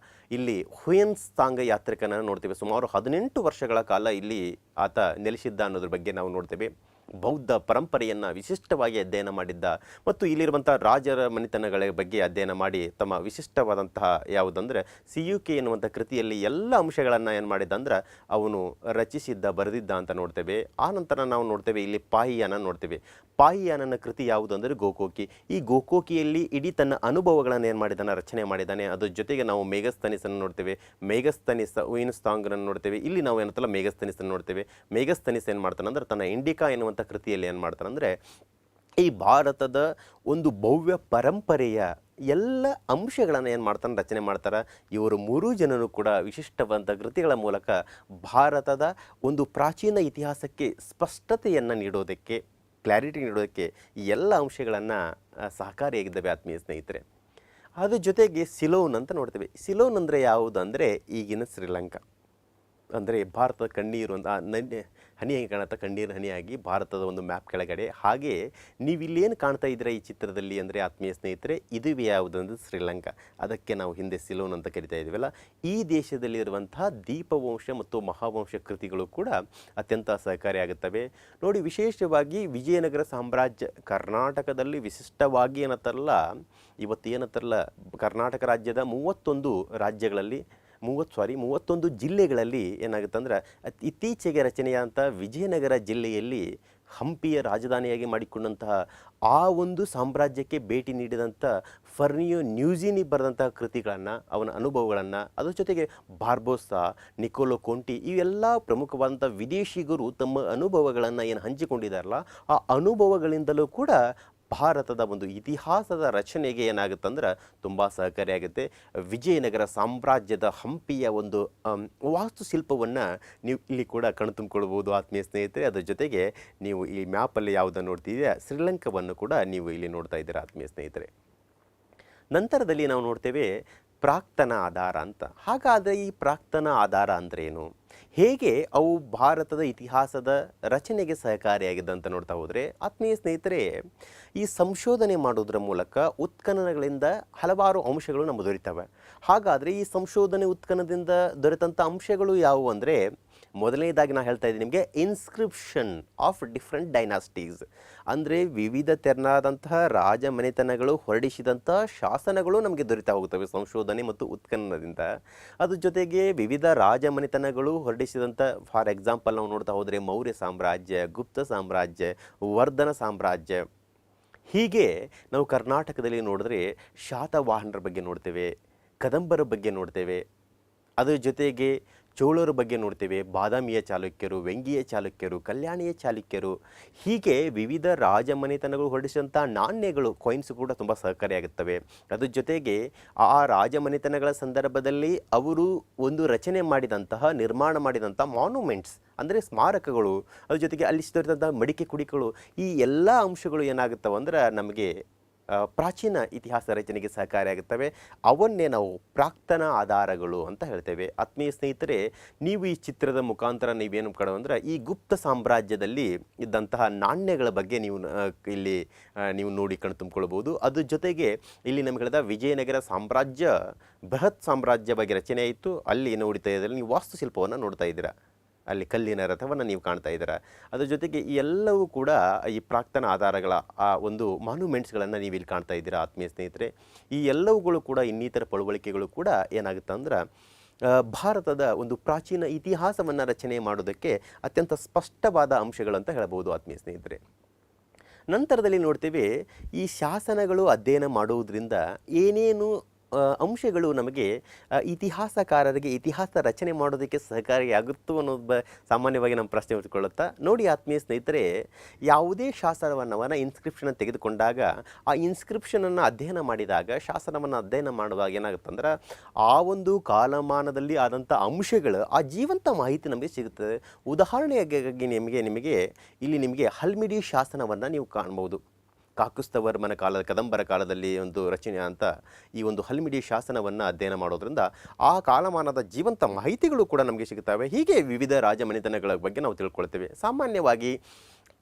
ಇಲ್ಲಿ ಹುಯೆನ್ಸಾಂಗ್ ಯಾತ್ರಿಕನನ್ನು ನೋಡ್ತೇವೆ. ಸುಮಾರು 18 ವರ್ಷಗಳ ಕಾಲ ಇಲ್ಲಿ ಆತ ನೆಲೆಸಿದ್ದ ಅನ್ನೋದ್ರ ಬಗ್ಗೆ ನಾವು ನೋಡ್ತೇವೆ. ಬೌದ್ಧ ಪರಂಪರೆಯನ್ನು ವಿಶಿಷ್ಟವಾಗಿ ಅಧ್ಯಯನ ಮಾಡಿದ್ದ ಮತ್ತು ಇಲ್ಲಿರುವಂಥ ರಾಜರ ಮನೆತನಗಳ ಬಗ್ಗೆ ಅಧ್ಯಯನ ಮಾಡಿ ತಮ್ಮ ವಿಶಿಷ್ಟವಾದಂತಹ ಯಾವುದಂದರೆ CUK ಎನ್ನುವಂಥ ಕೃತಿಯಲ್ಲಿ ಎಲ್ಲ ಅಂಶಗಳನ್ನು ಏನು ಮಾಡಿದ್ದ ಅಂದ್ರೆ ಅವನು ರಚಿಸಿದ್ದ, ಬರೆದಿದ್ದ ಅಂತ ನೋಡ್ತೇವೆ. ಆ ನಂತರ ನಾವು ನೋಡ್ತೇವೆ ಇಲ್ಲಿ ಪಾಹಿಯಾನ ನೋಡ್ತೇವೆ. ಪಾಹಿಯಾನನ ಕೃತಿ ಯಾವುದು ಅಂದರೆ ಗೋಕೋಕಿ. ಈ ಗೋಕೋಕಿಯಲ್ಲಿ ಇಡೀ ತನ್ನ ಅನುಭವಗಳನ್ನು ಏನು ಮಾಡಿದ್ದಾನೆ, ರಚನೆ ಮಾಡಿದ್ದಾನೆ. ಅದ್ರ ಜೊತೆಗೆ ನಾವು ಮೇಗಸ್ತನಿಸನ್ನು ನೋಡ್ತೇವೆ. ಮೇಗಸ್ತನಿಸ್ ಹುಯೆನ್ಸಾಂಗನ್ನು ನೋಡ್ತೇವೆ. ಇಲ್ಲಿ ನಾವು ಏನಂತಲ್ಲ ಮೇಗಸ್ತನಿಸನ್ನು ನೋಡ್ತೇವೆ. ಮೇಗಸ್ತನಿಸ್ ಏನು ಮಾಡ್ತಾನೆ ಅಂದ್ರೆ ತನ್ನ ಇಂಡಿಕಾ ಎನ್ನುವಂಥ ಕೃತಿಯಲ್ಲಿ ಏನು ಮಾಡ್ತಾನೆ ಅಂದರೆ ಈ ಭಾರತದ ಒಂದು ಭವ್ಯ ಪರಂಪರೆಯ ಎಲ್ಲ ಅಂಶಗಳನ್ನು ಏನು ಮಾಡ್ತಾನೆ, ರಚನೆ ಮಾಡ್ತಾರೆ. ಇವರು 3 ಜನರು ಕೂಡ ವಿಶಿಷ್ಟವಾದ ಕೃತಿಗಳ ಮೂಲಕ ಭಾರತದ ಒಂದು ಪ್ರಾಚೀನ ಇತಿಹಾಸಕ್ಕೆ ಸ್ಪಷ್ಟತೆಯನ್ನು ನೀಡೋದಕ್ಕೆ, ಕ್ಲಾರಿಟಿ ನೀಡೋದಕ್ಕೆ ಈ ಎಲ್ಲ ಅಂಶಗಳನ್ನು ಸಹಕಾರಿಯಾಗಿದ್ದಾವೆ ಆತ್ಮೀಯ ಸ್ನೇಹಿತರೆ. ಅದ್ರ ಜೊತೆಗೆ ಸಿಲೋನ್ ಅಂತ ನೋಡ್ತೇವೆ. ಸಿಲೋನ್ ಅಂದರೆ ಯಾವುದು ಅಂದರೆ ಈಗಿನ ಶ್ರೀಲಂಕಾ. ಅಂದರೆ ಭಾರತದ ಕಣ್ಣೀರು ಅಂತ ಹನಿಯಾಗಿ ಕಾಣುತ್ತಾ, ಕಣ್ಣೀರು ಹನಿಯಾಗಿ ಭಾರತದ ಒಂದು ಮ್ಯಾಪ್ ಕೆಳಗಡೆ. ಹಾಗೆ ನೀವು ಇಲ್ಲೇನು ಕಾಣ್ತಾ ಇದ್ದೀರಾ ಈ ಚಿತ್ರದಲ್ಲಿ ಅಂದರೆ ಆತ್ಮೀಯ ಸ್ನೇಹಿತರೆ, ಇದುವೇ ಯಾವುದಂದ್ರೆ ಶ್ರೀಲಂಕಾ. ಅದಕ್ಕೆ ನಾವು ಹಿಂದೆ ಸಿಲೋನ್ ಅಂತ ಕರಿತಾ ಇದ್ದೀವಲ್ಲ. ಈ ದೇಶದಲ್ಲಿರುವಂತಹ ದೀಪವಂಶ ಮತ್ತು ಮಹಾವಂಶ ಕೃತಿಗಳು ಕೂಡ ಅತ್ಯಂತ ಸಹಕಾರಿಯಾಗುತ್ತವೆ ನೋಡಿ. ವಿಶೇಷವಾಗಿ ವಿಜಯನಗರ ಸಾಮ್ರಾಜ್ಯ ಕರ್ನಾಟಕದಲ್ಲಿ ವಿಶಿಷ್ಟವಾಗಿ ಏನತ್ತಾರಲ್ಲ, ಇವತ್ತು ಏನತ್ತಾರಲ್ಲ ಕರ್ನಾಟಕ ರಾಜ್ಯದ 31 ರಾಜ್ಯಗಳಲ್ಲಿ 31 ಜಿಲ್ಲೆಗಳಲ್ಲಿ ಏನಾಗುತ್ತೆ ಅಂದ್ರೆ ಇತ್ತೀಚೆಗೆ ರಚನೆಯಾದಂಥ ವಿಜಯನಗರ ಜಿಲ್ಲೆಯಲ್ಲಿ ಹಂಪಿಯ ರಾಜಧಾನಿಯಾಗಿ ಮಾಡಿಕೊಂಡಂತಹ ಆ ಒಂದು ಸಾಮ್ರಾಜ್ಯಕ್ಕೆ ಭೇಟಿ ನೀಡಿದಂಥ ಫರ್ನಿಯೋ ನ್ಯೂಜಿನಿ ಬರೆದಂತಹ ಕೃತಿಗಳನ್ನು, ಅವನ ಅನುಭವಗಳನ್ನು, ಅದರ ಜೊತೆಗೆ ಬಾರ್ಬೋಸಾ, ನಿಕೋಲೋ ಕೊಂಟಿ ಇವೆಲ್ಲ ಪ್ರಮುಖವಾದಂಥ ವಿದೇಶಿಗರು ತಮ್ಮ ಅನುಭವಗಳನ್ನು ಏನು ಹಂಚಿಕೊಂಡಿದ್ದಾರಲ್ಲ ಆ ಅನುಭವಗಳಿಂದಲೂ ಕೂಡ ಭಾರತದ ಒಂದು ಇತಿಹಾಸದ ರಚನೆಗೆ ಏನಾಗುತ್ತಂದ್ರೆ ತುಂಬ ಸಹಕಾರಿಯಾಗುತ್ತೆ. ವಿಜಯನಗರ ಸಾಮ್ರಾಜ್ಯದ ಹಂಪಿಯ ಒಂದು ವಾಸ್ತುಶಿಲ್ಪವನ್ನು ನೀವು ಇಲ್ಲಿ ಕೂಡ ಕಣ್ತುಂಬಿಕೊಳ್ಬೋದು ಆತ್ಮೀಯ ಸ್ನೇಹಿತರೆ. ಅದರ ಜೊತೆಗೆ ನೀವು ಈ ಮ್ಯಾಪಲ್ಲಿ ಯಾವುದನ್ನು ನೋಡ್ತಿದ್ದೀರಾ, ಶ್ರೀಲಂಕಾವನ್ನು ಕೂಡ ನೀವು ಇಲ್ಲಿ ನೋಡ್ತಾ ಇದ್ದೀರಾ ಆತ್ಮೀಯ ಸ್ನೇಹಿತರೆ. ನಂತರದಲ್ಲಿ ನಾವು ನೋಡ್ತೇವೆ ಪ್ರಾಕ್ತನ ಆಧಾರ ಅಂತ. ಹಾಗಾದರೆ ಈ ಪ್ರಾಕ್ತನ ಆಧಾರ ಅಂದರೆ ಏನು, ಹೇಗೆ ಅವು ಭಾರತದ ಇತಿಹಾಸದ ರಚನೆಗೆ ಸಹಕಾರಿಯಾಗಿದೆ ಅಂತ ನೋಡ್ತಾ ಹೋದರೆ ಆತ್ಮೀಯ ಸ್ನೇಹಿತರೆ, ಈ ಸಂಶೋಧನೆ ಮಾಡೋದ್ರ ಮೂಲಕ ಉತ್ಖನನಗಳಿಂದ ಹಲವಾರು ಅಂಶಗಳು ನಮಗೆ ದೊರೀತವೆ. ಹಾಗಾದರೆ ಈ ಸಂಶೋಧನೆ ಉತ್ಖನನದಿಂದ ದೊರೆತಂಥ ಅಂಶಗಳು ಯಾವುವು ಅಂದರೆ, ಮೊದಲನೇದಾಗಿ ನಾನು ಹೇಳ್ತಾ ಇದ್ದೀನಿ ನಿಮಗೆ, ಇನ್ಸ್ಕ್ರಿಪ್ಷನ್ ಆಫ್ ಡಿಫ್ರೆಂಟ್ ಡೈನಾಸ್ಟೀಸ್ ಅಂದರೆ ವಿವಿಧ ತೆರನಾದಂತಹ ರಾಜ ಮನೆತನಗಳು ಹೊರಡಿಸಿದಂಥ ಶಾಸನಗಳು ನಮಗೆ ದೊರೀತಾ ಹೋಗುತ್ತವೆ ಸಂಶೋಧನೆ ಮತ್ತು ಉತ್ಖನನದಿಂದ. ಅದ್ರ ಜೊತೆಗೆ ವಿವಿಧ ರಾಜ ಮನೆತನಗಳು ಹೊರಡಿಸಿದಂಥ, ಫಾರ್ ಎಕ್ಸಾಂಪಲ್ ನಾವು ನೋಡ್ತಾ ಹೋದರೆ ಮೌರ್ಯ ಸಾಮ್ರಾಜ್ಯ, ಗುಪ್ತ ಸಾಮ್ರಾಜ್ಯ, ವರ್ಧನ ಸಾಮ್ರಾಜ್ಯ. ಹೀಗೆ ನಾವು ಕರ್ನಾಟಕದಲ್ಲಿ ನೋಡಿದ್ರೆ ಶಾತವಾಹನರ ಬಗ್ಗೆ ನೋಡ್ತೇವೆ, ಕದಂಬರ ಬಗ್ಗೆ ನೋಡ್ತೇವೆ, ಅದರ ಜೊತೆಗೆ ಚೋಳರ ಬಗ್ಗೆ ನೋಡ್ತೇವೆ, ಬಾದಾಮಿಯ ಚಾಲುಕ್ಯರು, ವೆಂಗಿಯ ಚಾಲುಕ್ಯರು, ಕಲ್ಯಾಣಿಯ ಚಾಲುಕ್ಯರು. ಹೀಗೆ ವಿವಿಧ ರಾಜಮನೆತನಗಳು ಹೊರಡಿಸಿದಂಥ ನಾಣ್ಯಗಳು, ಕಾಯಿನ್ಸ್ ಕೂಡ ತುಂಬ ಸಹಕಾರಿಯಾಗುತ್ತವೆ. ಅದ್ರ ಜೊತೆಗೆ ಆ ರಾಜಮನೆತನಗಳ ಸಂದರ್ಭದಲ್ಲಿ ಅವರು ಒಂದು ರಚನೆ ಮಾಡಿದಂತಹ, ನಿರ್ಮಾಣ ಮಾಡಿದಂಥ ಮಾನ್ಯುಮೆಂಟ್ಸ್ ಅಂದರೆ ಸ್ಮಾರಕಗಳು, ಅದ್ರ ಜೊತೆಗೆ ಅಲ್ಲಿ ದೊರೆತಂಥ ಮಡಿಕೆ ಕುಡಿಗಳು, ಈ ಎಲ್ಲ ಅಂಶಗಳು ಏನಾಗುತ್ತವೆ ಅಂದ್ರೆ ನಮಗೆ ಪ್ರಾಚೀನ ಇತಿಹಾಸ ರಚನೆಗೆ ಸಹಕಾರಿಯಾಗುತ್ತವೆ. ಅವನ್ನೇ ನಾವು ಪ್ರಾಕ್ತನ ಆಧಾರಗಳು ಅಂತ ಹೇಳ್ತೇವೆ. ಆತ್ಮೀಯ ಸ್ನೇಹಿತರೆ, ನೀವು ಈ ಚಿತ್ರದ ಮುಖಾಂತರ ನೀವೇನು ಅಂದರೆ ಈ ಗುಪ್ತ ಸಾಮ್ರಾಜ್ಯದಲ್ಲಿ ಇದ್ದಂತಹ ನಾಣ್ಯಗಳ ಬಗ್ಗೆ ಇಲ್ಲಿ ನೀವು ನೋಡಿ ಕಣ್ತುಂಬಿಕೊಳ್ಬೋದು. ಅದ್ರ ಜೊತೆಗೆ ಇಲ್ಲಿ ನಮಗೆ ಹೇಳಿದ ವಿಜಯನಗರ ಸಾಮ್ರಾಜ್ಯ ಬೃಹತ್ ಸಾಮ್ರಾಜ್ಯ ಬಗ್ಗೆ ರಚನೆ ಆಯಿತು. ಅಲ್ಲಿ ನೋಡ್ತಾ ಇದ್ದರೆ ನೀವು ವಾಸ್ತುಶಿಲ್ಪವನ್ನು ನೋಡ್ತಾ ಇದ್ದೀರಾ, ಅಲ್ಲಿ ಕಲ್ಲಿನ ರಥವನ್ನು ನೀವು ಕಾಣ್ತಾ ಇದ್ದೀರಾ. ಅದರ ಜೊತೆಗೆ ಈ ಎಲ್ಲವೂ ಕೂಡ ಈ ಪ್ರಾಕ್ತನ ಆಧಾರಗಳ ಆ ಒಂದು ಮಾನ್ಯುಮೆಂಟ್ಸ್ಗಳನ್ನು ನೀವು ಇಲ್ಲಿ ಕಾಣ್ತಾ ಇದ್ದೀರಾ ಆತ್ಮೀಯ ಸ್ನೇಹಿತರೆ. ಈ ಎಲ್ಲವುಗಳು ಕೂಡ ಇನ್ನಿತರ ಪಳವಳಿಕೆಗಳು ಕೂಡ ಏನಾಗುತ್ತೆ ಅಂದ್ರೆ ಭಾರತದ ಒಂದು ಪ್ರಾಚೀನ ಇತಿಹಾಸವನ್ನು ರಚನೆ ಮಾಡೋದಕ್ಕೆ ಅತ್ಯಂತ ಸ್ಪಷ್ಟವಾದ ಅಂಶಗಳು ಅಂತ ಹೇಳ್ಬೋದು ಆತ್ಮೀಯ ಸ್ನೇಹಿತರೆ. ನಂತರದಲ್ಲಿ ನೋಡ್ತೇವೆ ಈ ಶಾಸನಗಳು ಅಧ್ಯಯನ ಮಾಡುವುದರಿಂದ ಏನೇನು ಅಂಶಗಳು ನಮಗೆ ಇತಿಹಾಸಕಾರರಿಗೆ ಇತಿಹಾಸ ರಚನೆ ಮಾಡೋದಕ್ಕೆ ಸಹಕಾರಿಯಾಗುತ್ತೋ ಅನ್ನೋದು ಸಾಮಾನ್ಯವಾಗಿ ನಮ್ಮ ಪ್ರಶ್ನೆ ಹುಟ್ಟುಕೊಳ್ಳುತ್ತಾ. ನೋಡಿ ಆತ್ಮೀಯ ಸ್ನೇಹಿತರೆ, ಯಾವುದೇ ಶಾಸನವನ್ನು ಇನ್ಸ್ಕ್ರಿಪ್ಷನ್ ತೆಗೆದುಕೊಂಡಾಗ ಆ ಇನ್ಸ್ಕ್ರಿಪ್ಷನನ್ನು ಅಧ್ಯಯನ ಮಾಡಿದಾಗ, ಶಾಸನವನ್ನು ಅಧ್ಯಯನ ಮಾಡುವಾಗ ಏನಾಗುತ್ತಂದ್ರೆ ಆ ಒಂದು ಕಾಲಮಾನದಲ್ಲಿ ಆದಂಥ ಅಂಶಗಳು, ಆ ಜೀವಂತ ಮಾಹಿತಿ ನಮಗೆ ಸಿಗುತ್ತದೆ. ಉದಾಹರಣೆಯಾಗಿ ನಿಮಗೆ ಇಲ್ಲಿ ನಿಮಗೆ ಹಲ್ಮಿಡಿ ಶಾಸನವನ್ನು ನೀವು ಕಾಣ್ಬೋದು. ಕಾಕುಸ್ತವರ್ಮನ ಕಾಲದ ಕದಂಬರ ಕಾಲದಲ್ಲಿ ಒಂದು ರಚನೆ ಅಂತ ಈ ಒಂದು ಹಲ್ಮಿಡಿ ಶಾಸನವನ್ನು ಅಧ್ಯಯನ ಮಾಡೋದ್ರಿಂದ ಆ ಕಾಲಮಾನದ ಜೀವಂತ ಮಾಹಿತಿಗಳು ಕೂಡ ನಮಗೆ ಸಿಗುತ್ತವೆ. ಹೀಗೆ ವಿವಿಧ ರಾಜಮನೆತನಗಳ ಬಗ್ಗೆ ನಾವು ತಿಳ್ಕೊಳ್ತೇವೆ. ಸಾಮಾನ್ಯವಾಗಿ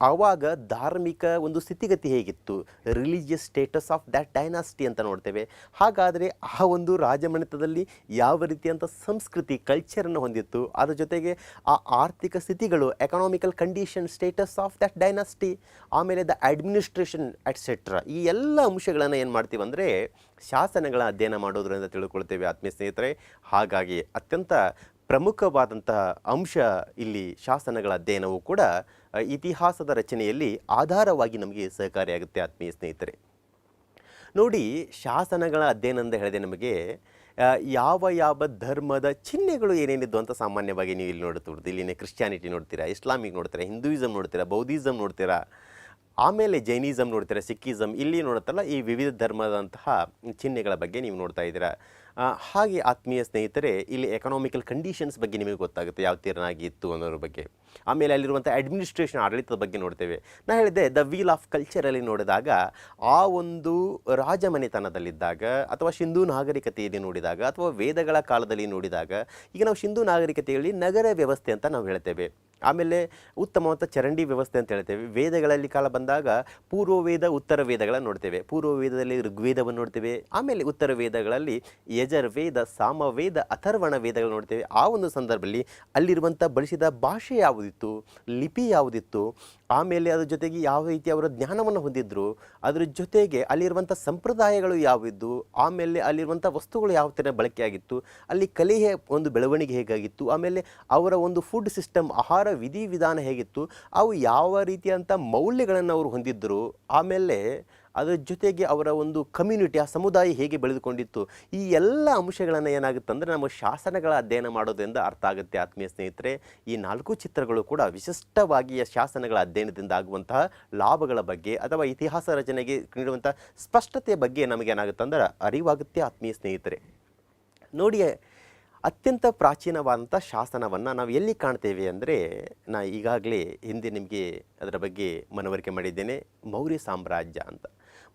ಆವಾಗ ಧಾರ್ಮಿಕ ಒಂದು ಸ್ಥಿತಿಗತಿ ಹೇಗಿತ್ತು, religious status of that dynasty ಅಂತ ನೋಡ್ತೇವೆ. ಹಾಗಾದರೆ ಆ ಒಂದು ರಾಜಮನೆತನದಲ್ಲಿ ಯಾವ ರೀತಿಯಂಥ ಸಂಸ್ಕೃತಿ ಕಲ್ಚರನ್ನು ಹೊಂದಿತ್ತು, ಅದರ ಜೊತೆಗೆ ಆ ಆರ್ಥಿಕ ಸ್ಥಿತಿಗಳು, economical condition, status of that dynasty, ಆಮೇಲೆ ದ ಅಡ್ಮಿನಿಸ್ಟ್ರೇಷನ್ ಎಟ್ಸೆಟ್ರಾ, ಈ ಎಲ್ಲ ಅಂಶಗಳನ್ನು ಏನು ಮಾಡ್ತೀವಿ ಅಂದರೆ ಶಾಸನಗಳ ಅಧ್ಯಯನ ಮಾಡೋದ್ರಿಂದ ತಿಳ್ಕೊಳ್ತೇವೆ ಆತ್ಮೀಯ ಸ್ನೇಹಿತರೆ. ಹಾಗಾಗಿ ಅತ್ಯಂತ ಪ್ರಮುಖವಾದಂತಹ ಅಂಶ ಇಲ್ಲಿ ಶಾಸನಗಳ ಅಧ್ಯಯನವು ಕೂಡ ಇತಿಹಾಸದ ರಚನೆಯಲ್ಲಿ ಆಧಾರವಾಗಿ ನಮಗೆ ಸಹಕಾರಿಯಾಗುತ್ತೆ ಆತ್ಮೀಯ ಸ್ನೇಹಿತರೆ. ನೋಡಿ, ಶಾಸನಗಳ ಅಧ್ಯಯನ ಅಂತ ಹೇಳಿದೆ ನಮಗೆ ಯಾವ ಯಾವ ಧರ್ಮದ ಚಿಹ್ನೆಗಳು ಏನೇನಿದ್ದು ಅಂತ ಸಾಮಾನ್ಯವಾಗಿ ನೀವು ಇಲ್ಲಿ ನೋಡ್ತಿರ್ಬೋದು. ಇಲ್ಲಿನೇ ಕ್ರಿಶ್ಚಿಯಾನಿಟಿ ನೋಡ್ತೀರಾ, ಇಸ್ಲಾಮಿಕ್ ನೋಡ್ತೀರಾ, ಹಿಂದೂಯಿಸಮ್ ನೋಡ್ತೀರಾ, ಬೌದ್ಧಿಸಮ್ ನೋಡ್ತೀರಾ, ಆಮೇಲೆ ಜೈನಿಸಮ್ ನೋಡ್ತೀರಾ, ಸಿಕ್ಕಿಸಮ್, ಇಲ್ಲಿ ನೋಡುತ್ತಲ್ಲ ಈ ವಿವಿಧ ಧರ್ಮದಂತಹ ಚಿಹ್ನೆಗಳ ಬಗ್ಗೆ ನೀವು ನೋಡ್ತಾ ಇದ್ದೀರಾ. ಹಾಗೆ ಆತ್ಮೀಯ ಸ್ನೇಹಿತರೆ, ಇಲ್ಲಿ ಎಕನಾಮಿಕಲ್ ಕಂಡೀಷನ್ಸ್ ಬಗ್ಗೆ ನಿಮಗೆ ಗೊತ್ತಾಗುತ್ತೆ, ಯಾವ ತೀರನಾಗಿ ಇತ್ತು ಅನ್ನೋದ್ರ ಬಗ್ಗೆ. ಆಮೇಲೆ ಅಲ್ಲಿರುವಂಥ ಅಡ್ಮಿನಿಸ್ಟ್ರೇಷನ್, ಆಡಳಿತದ ಬಗ್ಗೆ ನೋಡ್ತೇವೆ. ನಾನು ಹೇಳಿದೆ ದ ವೀಲ್ ಆಫ್ ಕಲ್ಚರಲ್ಲಿ ನೋಡಿದಾಗ ಆ ಒಂದು ರಾಜಮನೆತನದಲ್ಲಿದ್ದಾಗ ಅಥವಾ ಸಿಂಧೂ ನಾಗರಿಕತೆಯಲ್ಲಿ ನೋಡಿದಾಗ ಅಥವಾ ವೇದಗಳ ಕಾಲದಲ್ಲಿ ನೋಡಿದಾಗ, ಈಗ ನಾವು ಸಿಂಧೂ ನಾಗರಿಕತೆಯಲ್ಲಿ ನಗರ ವ್ಯವಸ್ಥೆ ಅಂತ ನಾವು ಹೇಳ್ತೇವೆ. ಆಮೇಲೆ ಉತ್ತಮವಾದ ಚರಂಡಿ ವ್ಯವಸ್ಥೆ ಅಂತ ಹೇಳ್ತೇವೆ. ವೇದಗಳಲ್ಲಿ ಕಾಲ ಬಂದಾಗ ಪೂರ್ವ ವೇದ ಉತ್ತರ ವೇದಗಳನ್ನು ನೋಡ್ತೇವೆ. ಪೂರ್ವ ವೇದದಲ್ಲಿ ಋಗ್ವೇದವನ್ನು ನೋಡ್ತೇವೆ. ಆಮೇಲೆ ಉತ್ತರ ವೇದಗಳಲ್ಲಿ ಯಜುರ್ವೇದ, ಸಾಮವೇದ, ಅಥರ್ವಣ ವೇದಗಳು ನೋಡ್ತೇವೆ. ಆ ಒಂದು ಸಂದರ್ಭದಲ್ಲಿ ಅಲ್ಲಿರುವಂಥ ಬಳಸಿದ ಭಾಷೆ ಯಾವುದಿತ್ತು, ಲಿಪಿ ಯಾವುದಿತ್ತು, ಆಮೇಲೆ ಅದ್ರ ಜೊತೆಗೆ ಯಾವ ರೀತಿ ಅವರ ಜ್ಞಾನವನ್ನು ಹೊಂದಿದ್ರು, ಅದರ ಜೊತೆಗೆ ಅಲ್ಲಿರುವಂಥ ಸಂಪ್ರದಾಯಗಳು ಯಾವಿದ್ದು, ಆಮೇಲೆ ಅಲ್ಲಿರುವಂಥ ವಸ್ತುಗಳು ಯಾವ ಥರ ಬಳಕೆಯಾಗಿತ್ತು, ಅಲ್ಲಿ ಕಲೆಯ ಒಂದು ಬೆಳವಣಿಗೆ ಹೇಗಾಗಿತ್ತು, ಆಮೇಲೆ ಅವರ ಒಂದು ಫುಡ್ ಸಿಸ್ಟಮ್, ಆಹಾರ ವಿಧಿವಿಧಾನ ಹೇಗಿತ್ತು, ಅವು ಯಾವ ರೀತಿಯಂಥ ಮೌಲ್ಯಗಳನ್ನು ಅವರು ಹೊಂದಿದ್ದರು, ಆಮೇಲೆ ಅದರ ಜೊತೆಗೆ ಅವರ ಒಂದು ಕಮ್ಯುನಿಟಿ, ಆ ಸಮುದಾಯ ಹೇಗೆ ಬೆಳೆದುಕೊಂಡಿತ್ತು, ಈ ಎಲ್ಲ ಅಂಶಗಳನ್ನು ಏನಾಗುತ್ತಂದರೆ ನಮ್ಮ ಶಾಸನಗಳ ಅಧ್ಯಯನ ಮಾಡೋದ್ರಿಂದ ಅರ್ಥ ಆಗುತ್ತೆ ಆತ್ಮೀಯ ಸ್ನೇಹಿತರೆ. ಈ 4 ಚಿತ್ರಗಳು ಕೂಡ ವಿಶಿಷ್ಟವಾಗಿ ಶಾಸನಗಳ ಅಧ್ಯಯನದಿಂದ ಆಗುವಂತಹ ಲಾಭಗಳ ಬಗ್ಗೆ ಅಥವಾ ಇತಿಹಾಸ ರಚನೆಗೆ ನೀಡುವಂಥ ಸ್ಪಷ್ಟತೆಯ ಬಗ್ಗೆ ನಮಗೆ ಏನಾಗುತ್ತಂದ್ರೆ ಅರಿವಾಗುತ್ತೆ ಆತ್ಮೀಯ ಸ್ನೇಹಿತರೆ. ನೋಡಿ, ಅತ್ಯಂತ ಪ್ರಾಚೀನವಾದಂಥ ಶಾಸನವನ್ನು ನಾವು ಎಲ್ಲಿ ಕಾಣ್ತೇವೆ ಅಂದರೆ, ನಾನು ಈಗಾಗಲೇ ಹಿಂದೆ ನಿಮಗೆ ಅದರ ಬಗ್ಗೆ ಮನವರಿಕೆ ಮಾಡಿದ್ದೇನೆ, ಮೌರ್ಯ ಸಾಮ್ರಾಜ್ಯ ಅಂತ.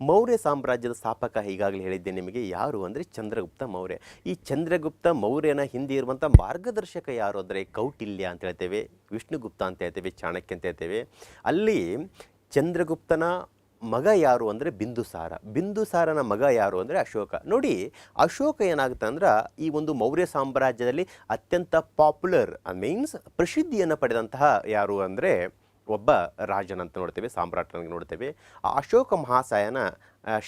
ಮೌರ್ಯ ಸಾಮ್ರಾಜ್ಯದ ಸ್ಥಾಪಕ ಈಗಾಗಲೇ ಹೇಳಿದ್ದೆ ನಿಮಗೆ, ಯಾರು ಅಂದರೆ ಚಂದ್ರಗುಪ್ತ ಮೌರ್ಯ. ಈ ಚಂದ್ರಗುಪ್ತ ಮೌರ್ಯನ ಹಿಂದೆ ಇರುವಂಥ ಮಾರ್ಗದರ್ಶಕ ಯಾರು ಅಂದರೆ ಕೌಟಿಲ್ಯ ಅಂತ ಹೇಳ್ತೇವೆ, ವಿಷ್ಣುಗುಪ್ತ ಅಂತ ಹೇಳ್ತೇವೆ, ಚಾಣಕ್ಯ ಅಂತ ಹೇಳ್ತೇವೆ. ಅಲ್ಲಿ ಚಂದ್ರಗುಪ್ತನ ಮಗ ಯಾರು ಅಂದರೆ ಬಿಂದುಸಾರ, ಬಿಂದುಸಾರನ ಮಗ ಯಾರು ಅಂದರೆ ಅಶೋಕ. ನೋಡಿ, ಅಶೋಕ ಏನಾಗುತ್ತೆ ಅಂದ್ರೆ ಈ ಒಂದು ಮೌರ್ಯ ಸಾಮ್ರಾಜ್ಯದಲ್ಲಿ ಅತ್ಯಂತ ಪಾಪ್ಯುಲರ್ ಮೀನ್ಸ್ ಪ್ರಸಿದ್ಧಿಯನ್ನು ಪಡೆದಂತಹ ಯಾರು ಅಂದರೆ ಒಬ್ಬ ರಾಜನಂತ ನೋಡ್ತೇವೆ, ಸಾಮ್ರಾಟನಾಗಿ ನೋಡ್ತೇವೆ. ಆ ಅಶೋಕ ಮಹಾಸಾಯನ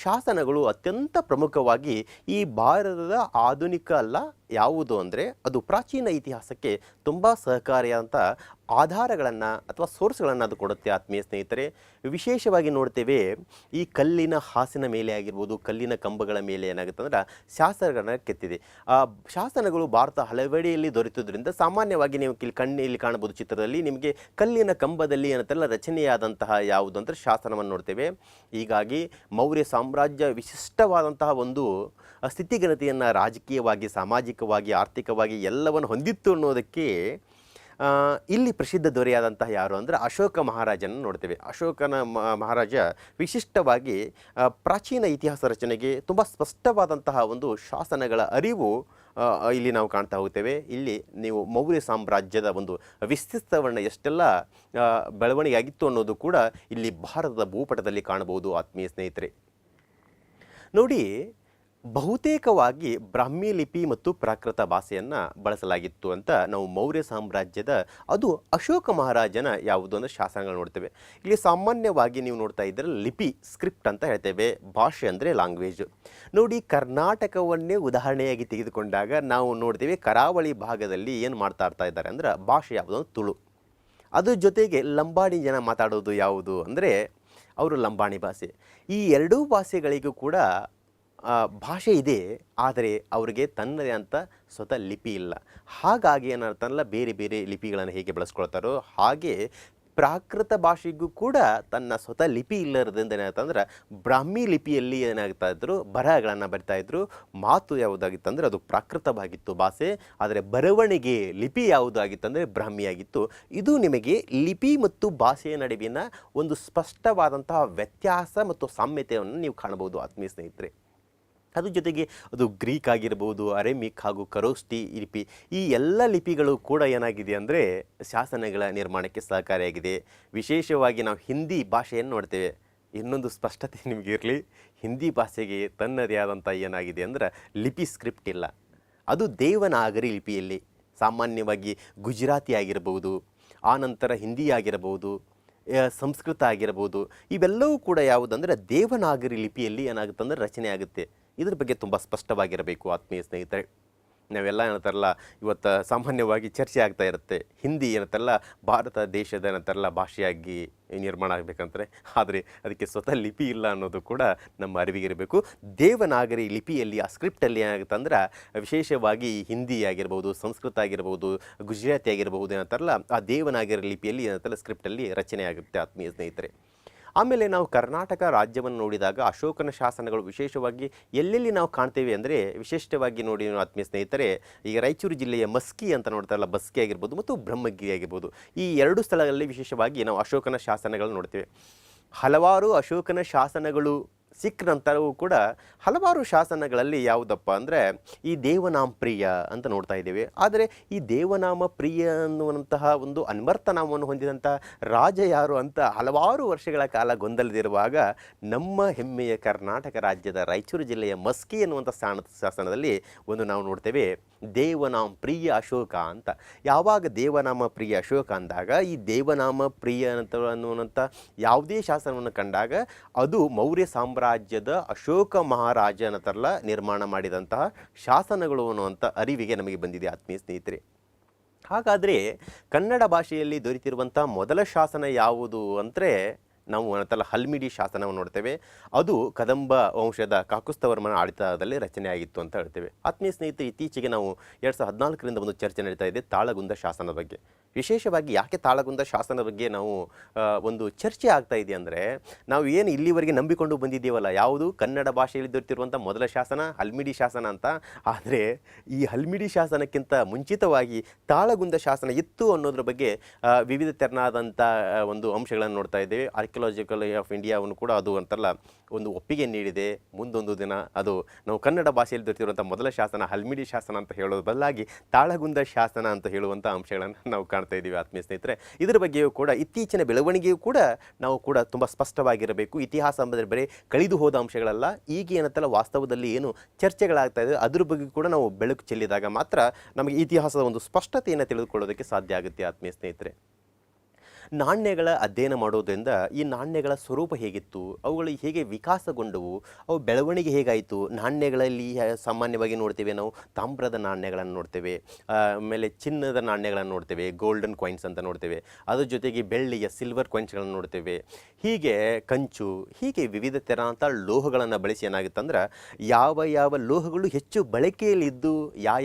ಶಾಸನಗಳು ಅತ್ಯಂತ ಪ್ರಮುಖವಾಗಿ ಈ ಭಾರತದ ಆಧುನಿಕ ಅಲ್ಲ ಯಾವುದು ಅಂದರೆ ಅದು ಪ್ರಾಚೀನ ಇತಿಹಾಸಕ್ಕೆ ತುಂಬ ಸಹಕಾರಿಯಾದಂಥ ಆಧಾರಗಳನ್ನು ಅಥವಾ ಸೋರ್ಸ್ಗಳನ್ನು ಅದು ಕೊಡುತ್ತೆ ಆತ್ಮೀಯ ಸ್ನೇಹಿತರೆ. ವಿಶೇಷವಾಗಿ ನೋಡ್ತೇವೆ ಈ ಕಲ್ಲಿನ ಹಾಸಿನ ಮೇಲೆ ಆಗಿರ್ಬೋದು, ಕಲ್ಲಿನ ಕಂಬಗಳ ಮೇಲೆ ಏನಾಗುತ್ತೆ ಅಂದ್ರೆ ಶಾಸನಗಳನ್ನು ಕೆತ್ತಿದೆ. ಆ ಶಾಸನಗಳು ಭಾರತ ಹಲವೆಡೆಯಲ್ಲಿ ದೊರೆತುದರಿಂದ ಸಾಮಾನ್ಯವಾಗಿ ನೀವು ಇಲ್ಲಿ ಕಾಣಬಹುದು ಚಿತ್ರದಲ್ಲಿ ನಿಮಗೆ ಕಲ್ಲಿನ ಕಂಬದಲ್ಲಿ ಏನಂತೆಲ್ಲ ರಚನೆಯಾದಂತಹ ಯಾವುದು ಅಂದರೆ ಶಾಸನವನ್ನು ನೋಡ್ತೇವೆ. ಹೀಗಾಗಿ ಮೌರ್ಯ ಸಾಮ್ರಾಜ್ಯ ವಿಶಿಷ್ಟವಾದಂತಹ ಒಂದು ಸ್ಥಿತಿಗತಿಯನ್ನು ರಾಜಕೀಯವಾಗಿ, ಸಾಮಾಜಿಕವಾಗಿ, ಆರ್ಥಿಕವಾಗಿ ಎಲ್ಲವನ್ನು ಹೊಂದಿತ್ತು ಅನ್ನೋದಕ್ಕೆ ಇಲ್ಲಿ ಪ್ರಸಿದ್ಧ ದೊರೆಯಾದಂತಹ ಯಾರು ಅಂದರೆ ಅಶೋಕ ಮಹಾರಾಜನ ನೋಡ್ತೇವೆ. ಅಶೋಕನ ಮಹಾರಾಜ ವಿಶಿಷ್ಟವಾಗಿ ಪ್ರಾಚೀನ ಇತಿಹಾಸ ರಚನೆಗೆ ತುಂಬ ಸ್ಪಷ್ಟವಾದಂತಹ ಒಂದು ಶಾಸನಗಳ ಅರಿವು ಇಲ್ಲಿ ನಾವು ಕಾಣ್ತಾ ಹೋಗ್ತೇವೆ. ಇಲ್ಲಿ ನೀವು ಮೌರ್ಯ ಸಾಮ್ರಾಜ್ಯದ ಒಂದು ವಿಸ್ತೃತವನ್ನ ಎಷ್ಟೆಲ್ಲ ಬೆಳವಣಿಗೆ ಆಗಿತ್ತು ಅನ್ನೋದು ಕೂಡ ಇಲ್ಲಿ ಭಾರತದ ಭೂಪಟದಲ್ಲಿ ಕಾಣಬಹುದು ಆತ್ಮೀಯ ಸ್ನೇಹಿತರೆ. ನೋಡಿ, ಬಹುತೇಕವಾಗಿ ಬ್ರಾಹ್ಮಿ ಲಿಪಿ ಮತ್ತು ಪ್ರಾಕೃತ ಭಾಷೆಯನ್ನು ಬಳಸಲಾಗಿತ್ತು ಅಂತ ನಾವು ಮೌರ್ಯ ಸಾಮ್ರಾಜ್ಯದ ಅದು ಅಶೋಕ ಮಹಾರಾಜನ ಯಾವುದು ಅಂದರೆ ಶಾಸನಗಳು ನೋಡ್ತೇವೆ. ಇಲ್ಲಿ ಸಾಮಾನ್ಯವಾಗಿ ನೀವು ನೋಡ್ತಾ ಇದ್ದರೆ ಲಿಪಿ ಸ್ಕ್ರಿಪ್ಟ್ ಅಂತ ಹೇಳ್ತೇವೆ, ಭಾಷೆ ಅಂದರೆ ಲ್ಯಾಂಗ್ವೇಜ್. ನೋಡಿ, ಕರ್ನಾಟಕವನ್ನೇ ಉದಾಹರಣೆಯಾಗಿ ತೆಗೆದುಕೊಂಡಾಗ ನಾವು ನೋಡ್ತೇವೆ ಕರಾವಳಿ ಭಾಗದಲ್ಲಿ ಏನು ಮಾಡ್ತಾ ಇದ್ದಾರೆ ಅಂದರೆ ಭಾಷೆ ಯಾವುದು ಅಂದರೆ ತುಳು. ಅದ್ರ ಜೊತೆಗೆ ಲಂಬಾಣಿ ಜನ ಮಾತಾಡೋದು ಯಾವುದು ಅಂದರೆ ಅವರು ಲಂಬಾಣಿ ಭಾಷೆ. ಈ ಎರಡೂ ಭಾಷೆಗಳಿಗೂ ಕೂಡ ಭಾಷೆ ಇದೆ, ಆದರೆ ಅವರಿಗೆ ತನ್ನದೇ ಅಂತ ಸ್ವತಃ ಲಿಪಿ ಇಲ್ಲ. ಹಾಗಾಗಿ ಏನಾಗ್ತಾನಲ್ಲ, ಬೇರೆ ಬೇರೆ ಲಿಪಿಗಳನ್ನು ಹೇಗೆ ಬಳಸ್ಕೊಳ್ತಾರೋ ಹಾಗೆ ಪ್ರಾಕೃತ ಭಾಷೆಗೂ ಕೂಡ ತನ್ನ ಸ್ವತಃ ಲಿಪಿ ಇಲ್ಲದ್ರಿಂದ ಏನಾಗ್ತಂದ್ರೆ ಬ್ರಾಹ್ಮಿ ಲಿಪಿಯಲ್ಲಿ ಏನಾಗ್ತಾ ಇದ್ರು, ಬರಹಗಳನ್ನು ಬರಿತಾ ಇದ್ರು. ಮಾತು ಯಾವುದಾಗಿತ್ತಂದರೆ ಅದು ಪ್ರಾಕೃತವಾಗಿತ್ತು ಭಾಷೆ, ಆದರೆ ಬರವಣಿಗೆ ಲಿಪಿ ಯಾವುದಾಗಿತ್ತಂದರೆ ಬ್ರಾಹ್ಮಿಯಾಗಿತ್ತು. ಇದು ನಿಮಗೆ ಲಿಪಿ ಮತ್ತು ಭಾಷೆಯ ನಡುವಿನ ಒಂದು ಸ್ಪಷ್ಟವಾದಂತಹ ವ್ಯತ್ಯಾಸ ಮತ್ತು ಸಾಮ್ಯತೆಯನ್ನು ನೀವು ಕಾಣಬಹುದು ಆತ್ಮೀಯ ಸ್ನೇಹಿತರೆ. ಅದ್ರ ಜೊತೆಗೆ ಅದು ಗ್ರೀಕ್ ಆಗಿರ್ಬೋದು, ಅರೆಮಿಕ್ ಹಾಗೂ ಕರೋಸ್ಟಿ ಲಿಪಿ, ಈ ಎಲ್ಲ ಲಿಪಿಗಳು ಕೂಡ ಏನಾಗಿದೆ ಅಂದರೆ ಶಾಸನಗಳ ನಿರ್ಮಾಣಕ್ಕೆ ಸಹಕಾರಿಯಾಗಿದೆ. ವಿಶೇಷವಾಗಿ ನಾವು ಹಿಂದಿ ಭಾಷೆಯನ್ನು ನೋಡ್ತೇವೆ. ಇನ್ನೊಂದು ಸ್ಪಷ್ಟತೆ ನಿಮಗಿರಲಿ, ಹಿಂದಿ ಭಾಷೆಗೆ ತನ್ನದೇ ಆದಂಥ ಏನಾಗಿದೆ ಅಂದರೆ ಲಿಪಿ ಸ್ಕ್ರಿಪ್ಟ್ ಇಲ್ಲ. ಅದು ದೇವನಾಗರಿ ಲಿಪಿಯಲ್ಲಿ, ಸಾಮಾನ್ಯವಾಗಿ ಗುಜರಾತಿ ಆಗಿರ್ಬೋದು, ಆನಂತರ ಹಿಂದಿ ಆಗಿರಬಹುದು, ಸಂಸ್ಕೃತ ಆಗಿರ್ಬೋದು, ಇವೆಲ್ಲವೂ ಕೂಡ ಯಾವುದಂದರೆ ದೇವನಾಗರಿ ಲಿಪಿಯಲ್ಲಿ ಏನಾಗುತ್ತಂದರೆ ರಚನೆ ಆಗುತ್ತೆ. ಇದ್ರ ಬಗ್ಗೆ ತುಂಬ ಸ್ಪಷ್ಟವಾಗಿರಬೇಕು ಆತ್ಮೀಯ ಸ್ನೇಹಿತರೆ. ನಾವೆಲ್ಲ ಏನಂತಾರಲ್ಲ ಇವತ್ತು ಸಾಮಾನ್ಯವಾಗಿ ಚರ್ಚೆ ಆಗ್ತಾ ಇರುತ್ತೆ, ಹಿಂದಿ ಏನಂತಾರಲ್ಲ ಭಾರತ ದೇಶದ ಏನಂತಾರಲ್ಲ ಭಾಷೆಯಾಗಿ ನಿರ್ಮಾಣ ಆಗಬೇಕಂತಾರೆ, ಆದರೆ ಅದಕ್ಕೆ ಸ್ವತಃ ಲಿಪಿ ಇಲ್ಲ ಅನ್ನೋದು ಕೂಡ ನಮ್ಮ ಅರಿವಿಗಿರಬೇಕು. ದೇವನಾಗರಿ ಲಿಪಿಯಲ್ಲಿ ಆ ಸ್ಕ್ರಿಪ್ಟಲ್ಲಿ ಏನಾಗುತ್ತೆ ಅಂದ್ರೆ ವಿಶೇಷವಾಗಿ ಹಿಂದಿ ಆಗಿರ್ಬೋದು, ಸಂಸ್ಕೃತ ಆಗಿರ್ಬೋದು, ಗುಜರಾತಿ ಆಗಿರ್ಬೋದು ಏನಂತಾರಲ್ಲ ಆ ದೇವನಾಗರಿ ಲಿಪಿಯಲ್ಲಿ ಏನಂತಾರಲ್ಲ ಸ್ಕ್ರಿಪ್ಟಲ್ಲಿ ರಚನೆ ಆಗುತ್ತೆ ಆತ್ಮೀಯ ಸ್ನೇಹಿತರೆ. ಆಮೇಲೆ ನಾವು ಕರ್ನಾಟಕ ರಾಜ್ಯವನ್ನು ನೋಡಿದಾಗ ಅಶೋಕನ ಶಾಸನಗಳು ವಿಶೇಷವಾಗಿ ಎಲ್ಲೆಲ್ಲಿ ನಾವು ಕಾಣ್ತೇವೆ ಅಂದರೆ ವಿಶಿಷ್ಟವಾಗಿ ನೋಡಿ ಆತ್ಮೀಯ ಸ್ನೇಹಿತರೆ, ಈಗ ರಾಯಚೂರು ಜಿಲ್ಲೆಯ ಮಸ್ಕಿ ಅಂತ ನೋಡ್ತಾರಲ್ಲ, ಬಸ್ಕಿ ಆಗಿರ್ಬೋದು ಮತ್ತು ಬ್ರಹ್ಮಗಿರಿ ಆಗಿರ್ಬೋದು, ಈ ಎರಡು ಸ್ಥಳಗಳಲ್ಲಿ ವಿಶೇಷವಾಗಿ ನಾವು ಅಶೋಕನ ಶಾಸನಗಳು ನೋಡ್ತೇವೆ. ಹಲವಾರು ಅಶೋಕನ ಶಾಸನಗಳು ಸಿಕ್ಕ ನಂತರವೂ ಕೂಡ ಹಲವಾರು ಶಾಸನಗಳಲ್ಲಿ ಯಾವುದಪ್ಪ ಅಂದರೆ ಈ ದೇವನಾಮ ಪ್ರಿಯ ಅಂತ ನೋಡ್ತಾ ಇದ್ದೇವೆ. ಆದರೆ ಈ ದೇವನಾಮ ಪ್ರಿಯ ಅನ್ನುವಂತಹ ಒಂದು ಅನ್ವರ್ಥನಾಮವನ್ನು ಹೊಂದಿದಂಥ ರಾಜ ಯಾರು ಅಂತ ಹಲವಾರು ವರ್ಷಗಳ ಕಾಲ ಗೊಂದಲದಿರುವಾಗ ನಮ್ಮ ಹೆಮ್ಮೆಯ ಕರ್ನಾಟಕ ರಾಜ್ಯದ ರಾಯಚೂರು ಜಿಲ್ಲೆಯ ಮಸ್ಕಿ ಎನ್ನುವಂಥ ಶಾಸನದಲ್ಲಿ ಒಂದು ನಾವು ನೋಡ್ತೇವೆ, ದೇವನಾಮ ಪ್ರಿಯ ಅಶೋಕ ಅಂತ. ಯಾವಾಗ ದೇವನಾಮ ಪ್ರಿಯ ಅಶೋಕ ಅಂದಾಗ ಈ ದೇವನಾಮ ಪ್ರಿಯ ಅನ್ನುವಂಥ ಯಾವುದೇ ಶಾಸನವನ್ನು ಕಂಡಾಗ ಅದು ಮೌರ್ಯ ಸಾಮ್ರಾಜ್ಯದ ಅಶೋಕ ಮಹಾರಾಜ ಅನ್ನತರಲ್ಲ ನಿರ್ಮಾಣ ಮಾಡಿದಂತಹ ಶಾಸನಗಳು ಅನ್ನುವಂಥ ಅರಿವಿಗೆ ನಮಗೆ ಬಂದಿದೆ ಆತ್ಮೀಯ ಸ್ನೇಹಿತರೆ. ಹಾಗಾದರೆ ಕನ್ನಡ ಭಾಷೆಯಲ್ಲಿ ದೊರೆತಿರುವಂಥ ಮೊದಲ ಶಾಸನ ಯಾವುದು ಅಂದರೆ ನಾವು ಅನ್ನತಲ್ಲ ಹಲ್ಮಿಡಿ ಶಾಸನವನ್ನು ನೋಡ್ತೇವೆ. ಅದು ಕದಂಬ ವಂಶದ ಕಾಕುಸ್ತವರ್ಮನ ಆಡಳಿತದಲ್ಲಿ ರಚನೆ ಆಗಿತ್ತು ಅಂತ ಹೇಳ್ತೇವೆ. ಆತ್ಮೀಯ ಸ್ನೇಹಿತರೆ, ಇತ್ತೀಚೆಗೆ ನಾವು 2014ರಿಂದ ಒಂದು ಚರ್ಚೆ ನಡೀತಾ ಇದೆ ತಾಳಗುಂದ ಶಾಸನದ ಬಗ್ಗೆ. ವಿಶೇಷವಾಗಿ ಯಾಕೆ ತಾಳಗುಂದ ಶಾಸನದ ಬಗ್ಗೆ ನಾವು ಒಂದು ಚರ್ಚೆ ಆಗ್ತಾ ಇದೆ ಅಂದರೆ, ನಾವು ಏನು ಇಲ್ಲಿವರೆಗೆ ನಂಬಿಕೊಂಡು ಬಂದಿದ್ದೀವಲ್ಲ, ಯಾವುದು ಕನ್ನಡ ಭಾಷೆಯಲ್ಲಿ ದೊರೆತಿರುವಂಥ ಮೊದಲ ಶಾಸನ ಹಲ್ಮಿಡಿ ಶಾಸನ ಅಂತ. ಆದರೆ ಈ ಹಲ್ಮಿಡಿ ಶಾಸನಕ್ಕಿಂತ ಮುಂಚಿತವಾಗಿ ತಾಳಗುಂದ ಶಾಸನ ಇತ್ತು ಅನ್ನೋದ್ರ ಬಗ್ಗೆ ವಿವಿಧ ತೆರನಾದಂಥ ಒಂದು ಅಂಶಗಳನ್ನು ನೋಡ್ತಾ ಇದ್ದೇವೆ. ಆರ್ಕಿಯಾಲಜಿಕಲ್ ಆಫ್ ಇಂಡಿಯಾವನ್ನು ಕೂಡ ಅದು ಅಂತಲ್ಲ ಒಂದು ಒಪ್ಪಿಗೆ ನೀಡಿದೆ. ಮುಂದೊಂದು ದಿನ ಅದು ನಾವು ಕನ್ನಡ ಭಾಷೆಯಲ್ಲಿ ದೊರೆತಿರುವಂಥ ಮೊದಲ ಶಾಸನ ಹಲ್ಮಿಡಿ ಶಾಸನ ಅಂತ ಹೇಳೋದು ಬದಲಾಗಿ ತಾಳಗುಂದ ಶಾಸನ ಅಂತ ಹೇಳುವಂಥ ಅಂಶಗಳನ್ನು ನಾವು ಕಾಣ್ತಾ ಇದ್ದೀವಿ ಆತ್ಮೀಯ ಸ್ನೇಹಿತರೆ. ಇದರ ಬಗ್ಗೆಯೂ ಕೂಡ ಇತ್ತೀಚಿನ ಬೆಳವಣಿಗೆಯೂ ಕೂಡ ನಾವು ಕೂಡ ತುಂಬ ಸ್ಪಷ್ಟವಾಗಿರಬೇಕು. ಇತಿಹಾಸ ಅಂದರೆ ಬರೀ ಕಳೆದು ಹೋದ ಅಂಶಗಳಲ್ಲ, ಈಗ ಏನಂತಲ್ಲ ವಾಸ್ತವದಲ್ಲಿ ಏನು ಚರ್ಚೆಗಳಾಗ್ತಾ ಇದೆ ಅದ್ರ ಬಗ್ಗೆ ಕೂಡ ನಾವು ಬೆಳಕು ಚೆಲ್ಲಿದಾಗ ಮಾತ್ರ ನಮಗೆ ಇತಿಹಾಸದ ಒಂದು ಸ್ಪಷ್ಟತೆಯನ್ನು ತಿಳಿದುಕೊಳ್ಳೋದಕ್ಕೆ ಸಾಧ್ಯ ಆಗುತ್ತೆ ಆತ್ಮೀಯ ಸ್ನೇಹಿತರೆ. ನಾಣ್ಯಗಳ ಅಧ್ಯಯನ ಮಾಡೋದ್ರಿಂದ ಈ ನಾಣ್ಯಗಳ ಸ್ವರೂಪ ಹೇಗಿತ್ತು, ಅವುಗಳು ಹೇಗೆ ವಿಕಾಸಗೊಂಡವು, ಅವು ಬೆಳವಣಿಗೆ ಹೇಗಾಯಿತು. ನಾಣ್ಯಗಳಲ್ಲಿ ಸಾಮಾನ್ಯವಾಗಿ ನೋಡ್ತೇವೆ ನಾವು ತಾಮ್ರದ ನಾಣ್ಯಗಳನ್ನು ನೋಡ್ತೇವೆ, ಆಮೇಲೆ ಚಿನ್ನದ ನಾಣ್ಯಗಳನ್ನು ನೋಡ್ತೇವೆ, ಗೋಲ್ಡನ್ ಕಾಯಿನ್ಸ್ ಅಂತ ನೋಡ್ತೇವೆ. ಅದ್ರ ಜೊತೆಗೆ ಬೆಳ್ಳಿಯ ಸಿಲ್ವರ್ ಕಾಯಿನ್ಸ್ಗಳನ್ನು ನೋಡ್ತೇವೆ. ಹೀಗೆ ಕಂಚು, ಹೀಗೆ ವಿವಿಧ ತೆರನಾದ ಲೋಹಗಳನ್ನು ಬಳಸಿ ಏನಾಗುತ್ತೆ ಅಂದ್ರೆ ಯಾವ ಯಾವ ಲೋಹಗಳು ಹೆಚ್ಚು ಬಳಕೆಯಲ್ಲಿದ್ದು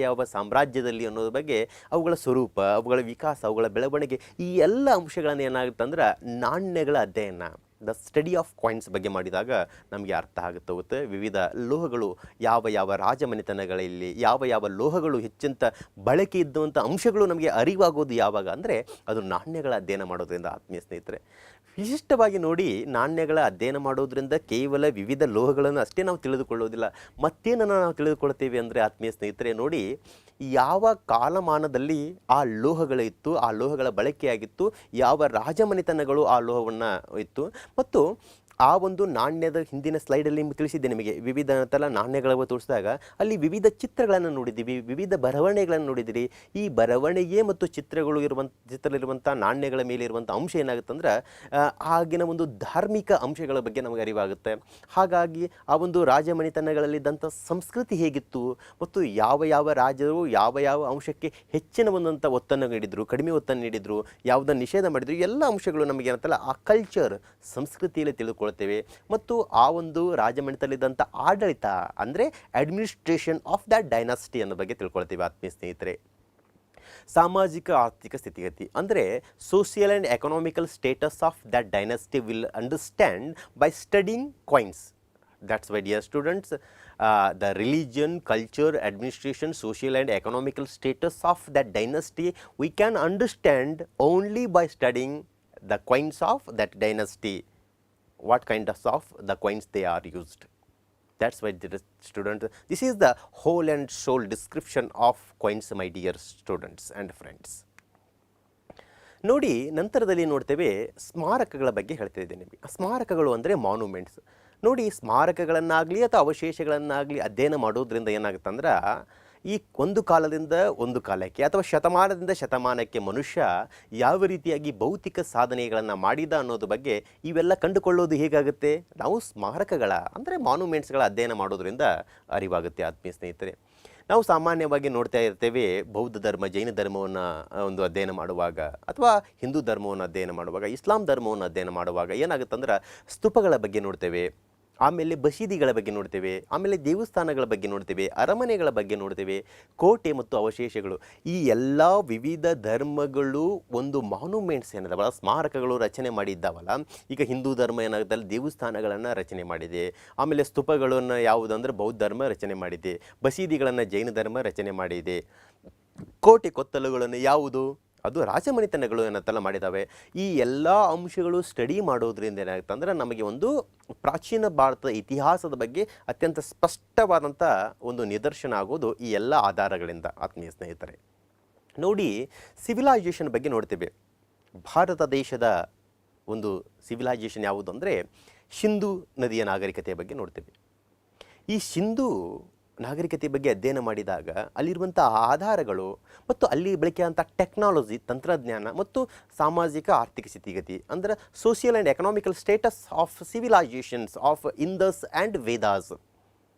ಯಾವ ಸಾಮ್ರಾಜ್ಯದಲ್ಲಿ ಅನ್ನೋದ್ರ ಬಗ್ಗೆ ಅವುಗಳ ಸ್ವರೂಪ, ಅವುಗಳ ವಿಕಾಸ, ಅವುಗಳ ಬೆಳವಣಿಗೆ, ಈ ಎಲ್ಲ ಅಂಶಗಳನ್ನು ಏನಾಗುತ್ತೆ ಅಂದ್ರೆ ನಾಣ್ಯಗಳ ಅಧ್ಯಯನ ದ ಸ್ಟಡಿ ಆಫ್ ಕಾಯಿನ್ಸ್ ಬಗ್ಗೆ ಮಾಡಿದಾಗ ನಮಗೆ ಅರ್ಥ ಆಗುತ್ತೆ. ವಿವಿಧ ಲೋಹಗಳು ಯಾವ ಯಾವ ರಾಜಮನೆತನಗಳಲ್ಲಿ ಯಾವ ಯಾವ ಲೋಹಗಳು ಹೆಚ್ಚಂತ ಬಳಕೆ ಇದ್ದಂಥ ಅಂಶಗಳು ನಮಗೆ ಅರಿವಾಗೋದು ಯಾವಾಗ ಅಂದರೆ ಅದು ನಾಣ್ಯಗಳ ಅಧ್ಯಯನ ಮಾಡೋದ್ರಿಂದ ಆತ್ಮೀಯ ಸ್ನೇಹಿತರೆ. ವಿಶಿಷ್ಟವಾಗಿ ನೋಡಿ, ನಾಣ್ಯಗಳ ಅಧ್ಯಯನ ಮಾಡೋದ್ರಿಂದ ಕೇವಲ ವಿವಿಧ ಲೋಹಗಳನ್ನು ಅಷ್ಟೇ ನಾವು ತಿಳಿದುಕೊಳ್ಳೋದಿಲ್ಲ, ಮತ್ತೇನನ್ನು ನಾವು ತಿಳಿದುಕೊಳ್ತೇವೆ ಅಂದರೆ ಆತ್ಮೀಯ ಸ್ನೇಹಿತರೆ ನೋಡಿ, ಯಾವ ಕಾಲಮಾನದಲ್ಲಿ ಆ ಲೋಹಗಳಿತ್ತು, ಆ ಲೋಹಗಳ ಬಳಕೆಯಾಗಿತ್ತು, ಯಾವ ರಾಜಮನೆತನಗಳು ಆ ಲೋಹವನ್ನು ಇತ್ತು, ಮತ್ತು ಆ ಒಂದು ನಾಣ್ಯದ ಹಿಂದಿನ ಸ್ಲೈಡಲ್ಲಿ ತಿಳಿಸಿದ್ದೆ ನಿಮಗೆ ವಿವಿಧ ತಲ ನಾಣ್ಯಗಳನ್ನು ತೋರಿಸಿದಾಗ ಅಲ್ಲಿ ವಿವಿಧ ಚಿತ್ರಗಳನ್ನು ನೋಡಿದ್ದೀವಿ, ವಿವಿಧ ಬರವಣಿಗೆಗಳನ್ನು ನೋಡಿದ್ದೀರಿ. ಈ ಬರವಣಿಗೆ ಮತ್ತು ಚಿತ್ರದಲ್ಲಿರುವಂಥ ನಾಣ್ಯಗಳ ಮೇಲೆ ಇರುವಂಥ ಅಂಶ ಏನಾಗುತ್ತೆ ಅಂದ್ರೆ ಆಗಿನ ಒಂದು ಧಾರ್ಮಿಕ ಅಂಶಗಳ ಬಗ್ಗೆ ನಮಗೆ ಅರಿವಾಗುತ್ತೆ. ಹಾಗಾಗಿ ಆ ಒಂದು ರಾಜಮನೆತನಗಳಲ್ಲಿದ್ದಂಥ ಸಂಸ್ಕೃತಿ ಹೇಗಿತ್ತು ಮತ್ತು ಯಾವ ಯಾವ ರಾಜರು ಯಾವ ಯಾವ ಅಂಶಕ್ಕೆ ಹೆಚ್ಚಿನ ಒಂದಂಥ ಒತ್ತನ್ನು ನೀಡಿದರು, ಕಡಿಮೆ ಒತ್ತನ್ನು ನೀಡಿದರು, ಯಾವುದನ್ನು ನಿಷೇಧ ಮಾಡಿದರು, ಎಲ್ಲ ಅಂಶಗಳು ನಮಗೆ ಏನಂತಲ್ಲ ಆ ಕಲ್ಚರ್ ಸಂಸ್ಕೃತಿಯಲ್ಲಿ ತಿಳ್ಕೊಳ್ಳೋದು ತಿಳ್ಕೊಳ್ತೇವೆ. ಮತ್ತು ಆ ಒಂದು ರಾಜಮನೆತನದಲ್ಲಿದ್ದಂಥ ಆಡಳಿತ ಅಂದರೆ ಅಡ್ಮಿನಿಸ್ಟ್ರೇಷನ್ ಆಫ್ ದ್ಯಾಟ್ ಡೈನಾಸ್ಟಿ ಅನ್ನೋ ಬಗ್ಗೆ ತಿಳ್ಕೊಳ್ತೀವಿ ಆತ್ಮೀಯ ಸ್ನೇಹಿತರೆ. ಸಾಮಾಜಿಕ ಆರ್ಥಿಕ ಸ್ಥಿತಿಗತಿ ಅಂದರೆ social and economical status of that dynasty will understand by studying coins. That's why, dear students, the religion, culture, administration, social and economical status of that dynasty we can understand only by studying the coins of that dynasty. What kind of the coins they are used. That's why, dear students, this is the whole and soul description of coins, my dear students and friends. ನೋಡಿ, ನಂತರದಲ್ಲಿ ನೋಡ್ತೇವೆ ಸ್ಮಾರಕಗಳ ಬಗ್ಗೆ ಹೇಳ್ತಾ ಇದ್ದೇನೆ ನಿಮಗೆ. ಸ್ಮಾರಕಗಳು ಅಂದರೆ ಮಾನ್ಯುಮೆಂಟ್ಸ್. ನೋಡಿ, ಸ್ಮಾರಕಗಳನ್ನಾಗಲಿ ಅಥವಾ ಅವಶೇಷಗಳನ್ನಾಗಲಿ ಅಧ್ಯಯನ ಮಾಡೋದ್ರಿಂದ ಏನಾಗುತ್ತೆ ಅಂದ್ರೆ, ಈ ಒಂದು ಕಾಲದಿಂದ ಒಂದು ಕಾಲಕ್ಕೆ ಅಥವಾ ಶತಮಾನದಿಂದ ಶತಮಾನಕ್ಕೆ ಮನುಷ್ಯ ಯಾವ ರೀತಿಯಾಗಿ ಭೌತಿಕ ಸಾಧನೆಗಳನ್ನು ಮಾಡಿದ ಅನ್ನೋದ್ರ ಬಗ್ಗೆ ಇವೆಲ್ಲ ಕಂಡುಕೊಳ್ಳೋದು ಹೇಗಾಗುತ್ತೆ? ನಾವು ಸ್ಮಾರಕಗಳ ಅಂದರೆ ಮಾನ್ಯುಮೆಂಟ್ಸ್ಗಳ ಅಧ್ಯಯನ ಮಾಡೋದ್ರಿಂದ ಅರಿವಾಗುತ್ತೆ ಆತ್ಮೀಯ ಸ್ನೇಹಿತರೆ. ನಾವು ಸಾಮಾನ್ಯವಾಗಿ ನೋಡ್ತಾ ಇರ್ತೇವೆ, ಬೌದ್ಧ ಧರ್ಮ, ಜೈನ ಧರ್ಮವನ್ನು ಒಂದು ಅಧ್ಯಯನ ಮಾಡುವಾಗ ಅಥವಾ ಹಿಂದೂ ಧರ್ಮವನ್ನು ಅಧ್ಯಯನ ಮಾಡುವಾಗ, ಇಸ್ಲಾಂ ಧರ್ಮವನ್ನು ಅಧ್ಯಯನ ಮಾಡುವಾಗ ಏನಾಗುತ್ತಂದ್ರೆ ಸ್ತೂಪಗಳ ಬಗ್ಗೆ ನೋಡ್ತೇವೆ, ಆಮೇಲೆ ಬಸೀದಿಗಳ ಬಗ್ಗೆ ನೋಡ್ತೇವೆ, ಆಮೇಲೆ ದೇವಸ್ಥಾನಗಳ ಬಗ್ಗೆ ನೋಡ್ತೇವೆ, ಅರಮನೆಗಳ ಬಗ್ಗೆ ನೋಡ್ತೇವೆ, ಕೋಟೆ ಮತ್ತು ಅವಶೇಷಗಳು. ಈ ಎಲ್ಲ ವಿವಿಧ ಧರ್ಮಗಳು ಒಂದು ಮಾನ್ಯುಮೆಂಟ್ಸ್ ಏನಿದಾವಲ್ಲ, ಸ್ಮಾರಕಗಳು ರಚನೆ ಮಾಡಿದ್ದಾವಲ್ಲ. ಈಗ ಹಿಂದೂ ಧರ್ಮ ಏನಾಗುತ್ತೆ, ದೇವಸ್ಥಾನಗಳನ್ನು ರಚನೆ ಮಾಡಿದೆ. ಆಮೇಲೆ ಸ್ತೂಪಗಳನ್ನು ಯಾವುದಂದ್ರೆ ಬೌದ್ಧ ಧರ್ಮ ರಚನೆ ಮಾಡಿದೆ. ಬಸೀದಿಗಳನ್ನು ಜೈನ ಧರ್ಮ ರಚನೆ ಮಾಡಿದೆ. ಕೋಟೆ ಕೊತ್ತಲುಗಳನ್ನು ಯಾವುದು ಅದು ರಾಜಮನೆತನಗಳು ಏನಂತೆಲ್ಲ ಮಾಡಿದ್ದಾವೆ. ಈ ಎಲ್ಲ ಅಂಶಗಳು ಸ್ಟಡಿ ಮಾಡೋದ್ರಿಂದ ಏನಾಗುತ್ತೆ ಅಂದರೆ ನಮಗೆ ಒಂದು ಪ್ರಾಚೀನ ಭಾರತದ ಇತಿಹಾಸದ ಬಗ್ಗೆ ಅತ್ಯಂತ ಸ್ಪಷ್ಟವಾದಂಥ ಒಂದು ನಿದರ್ಶನ ಆಗೋದು ಈ ಎಲ್ಲ ಆಧಾರಗಳಿಂದ ಆತ್ಮೀಯ ಸ್ನೇಹಿತರೆ. ನೋಡಿ, ಸಿವಿಲೈಸೇಷನ್ ಬಗ್ಗೆ ನೋಡ್ತೇವೆ. ಭಾರತ ದೇಶದ ಒಂದು ಸಿವಿಲೈಸೇಷನ್ ಯಾವುದು ಅಂದರೆ ಸಿಂಧೂ ನದಿಯ ನಾಗರಿಕತೆಯ ಬಗ್ಗೆ ನೋಡ್ತೇವೆ. ಈ ಸಿಂಧೂ ನಾಗರಿಕತೆ ಬಗ್ಗೆ ಅಧ್ಯಯನ ಮಾಡಿದಾಗ ಅಲ್ಲಿರುವಂಥ ಆಧಾರಗಳು ಮತ್ತು ಅಲ್ಲಿ ಬಳಕೆಯಾದಂಥ ಟೆಕ್ನಾಲಜಿ, ತಂತ್ರಜ್ಞಾನ ಮತ್ತು ಸಾಮಾಜಿಕ ಆರ್ಥಿಕ ಸ್ಥಿತಿಗತಿ ಅಂದರೆ social and economical status of civilisations of ಇಂದಸ್ and Vedas.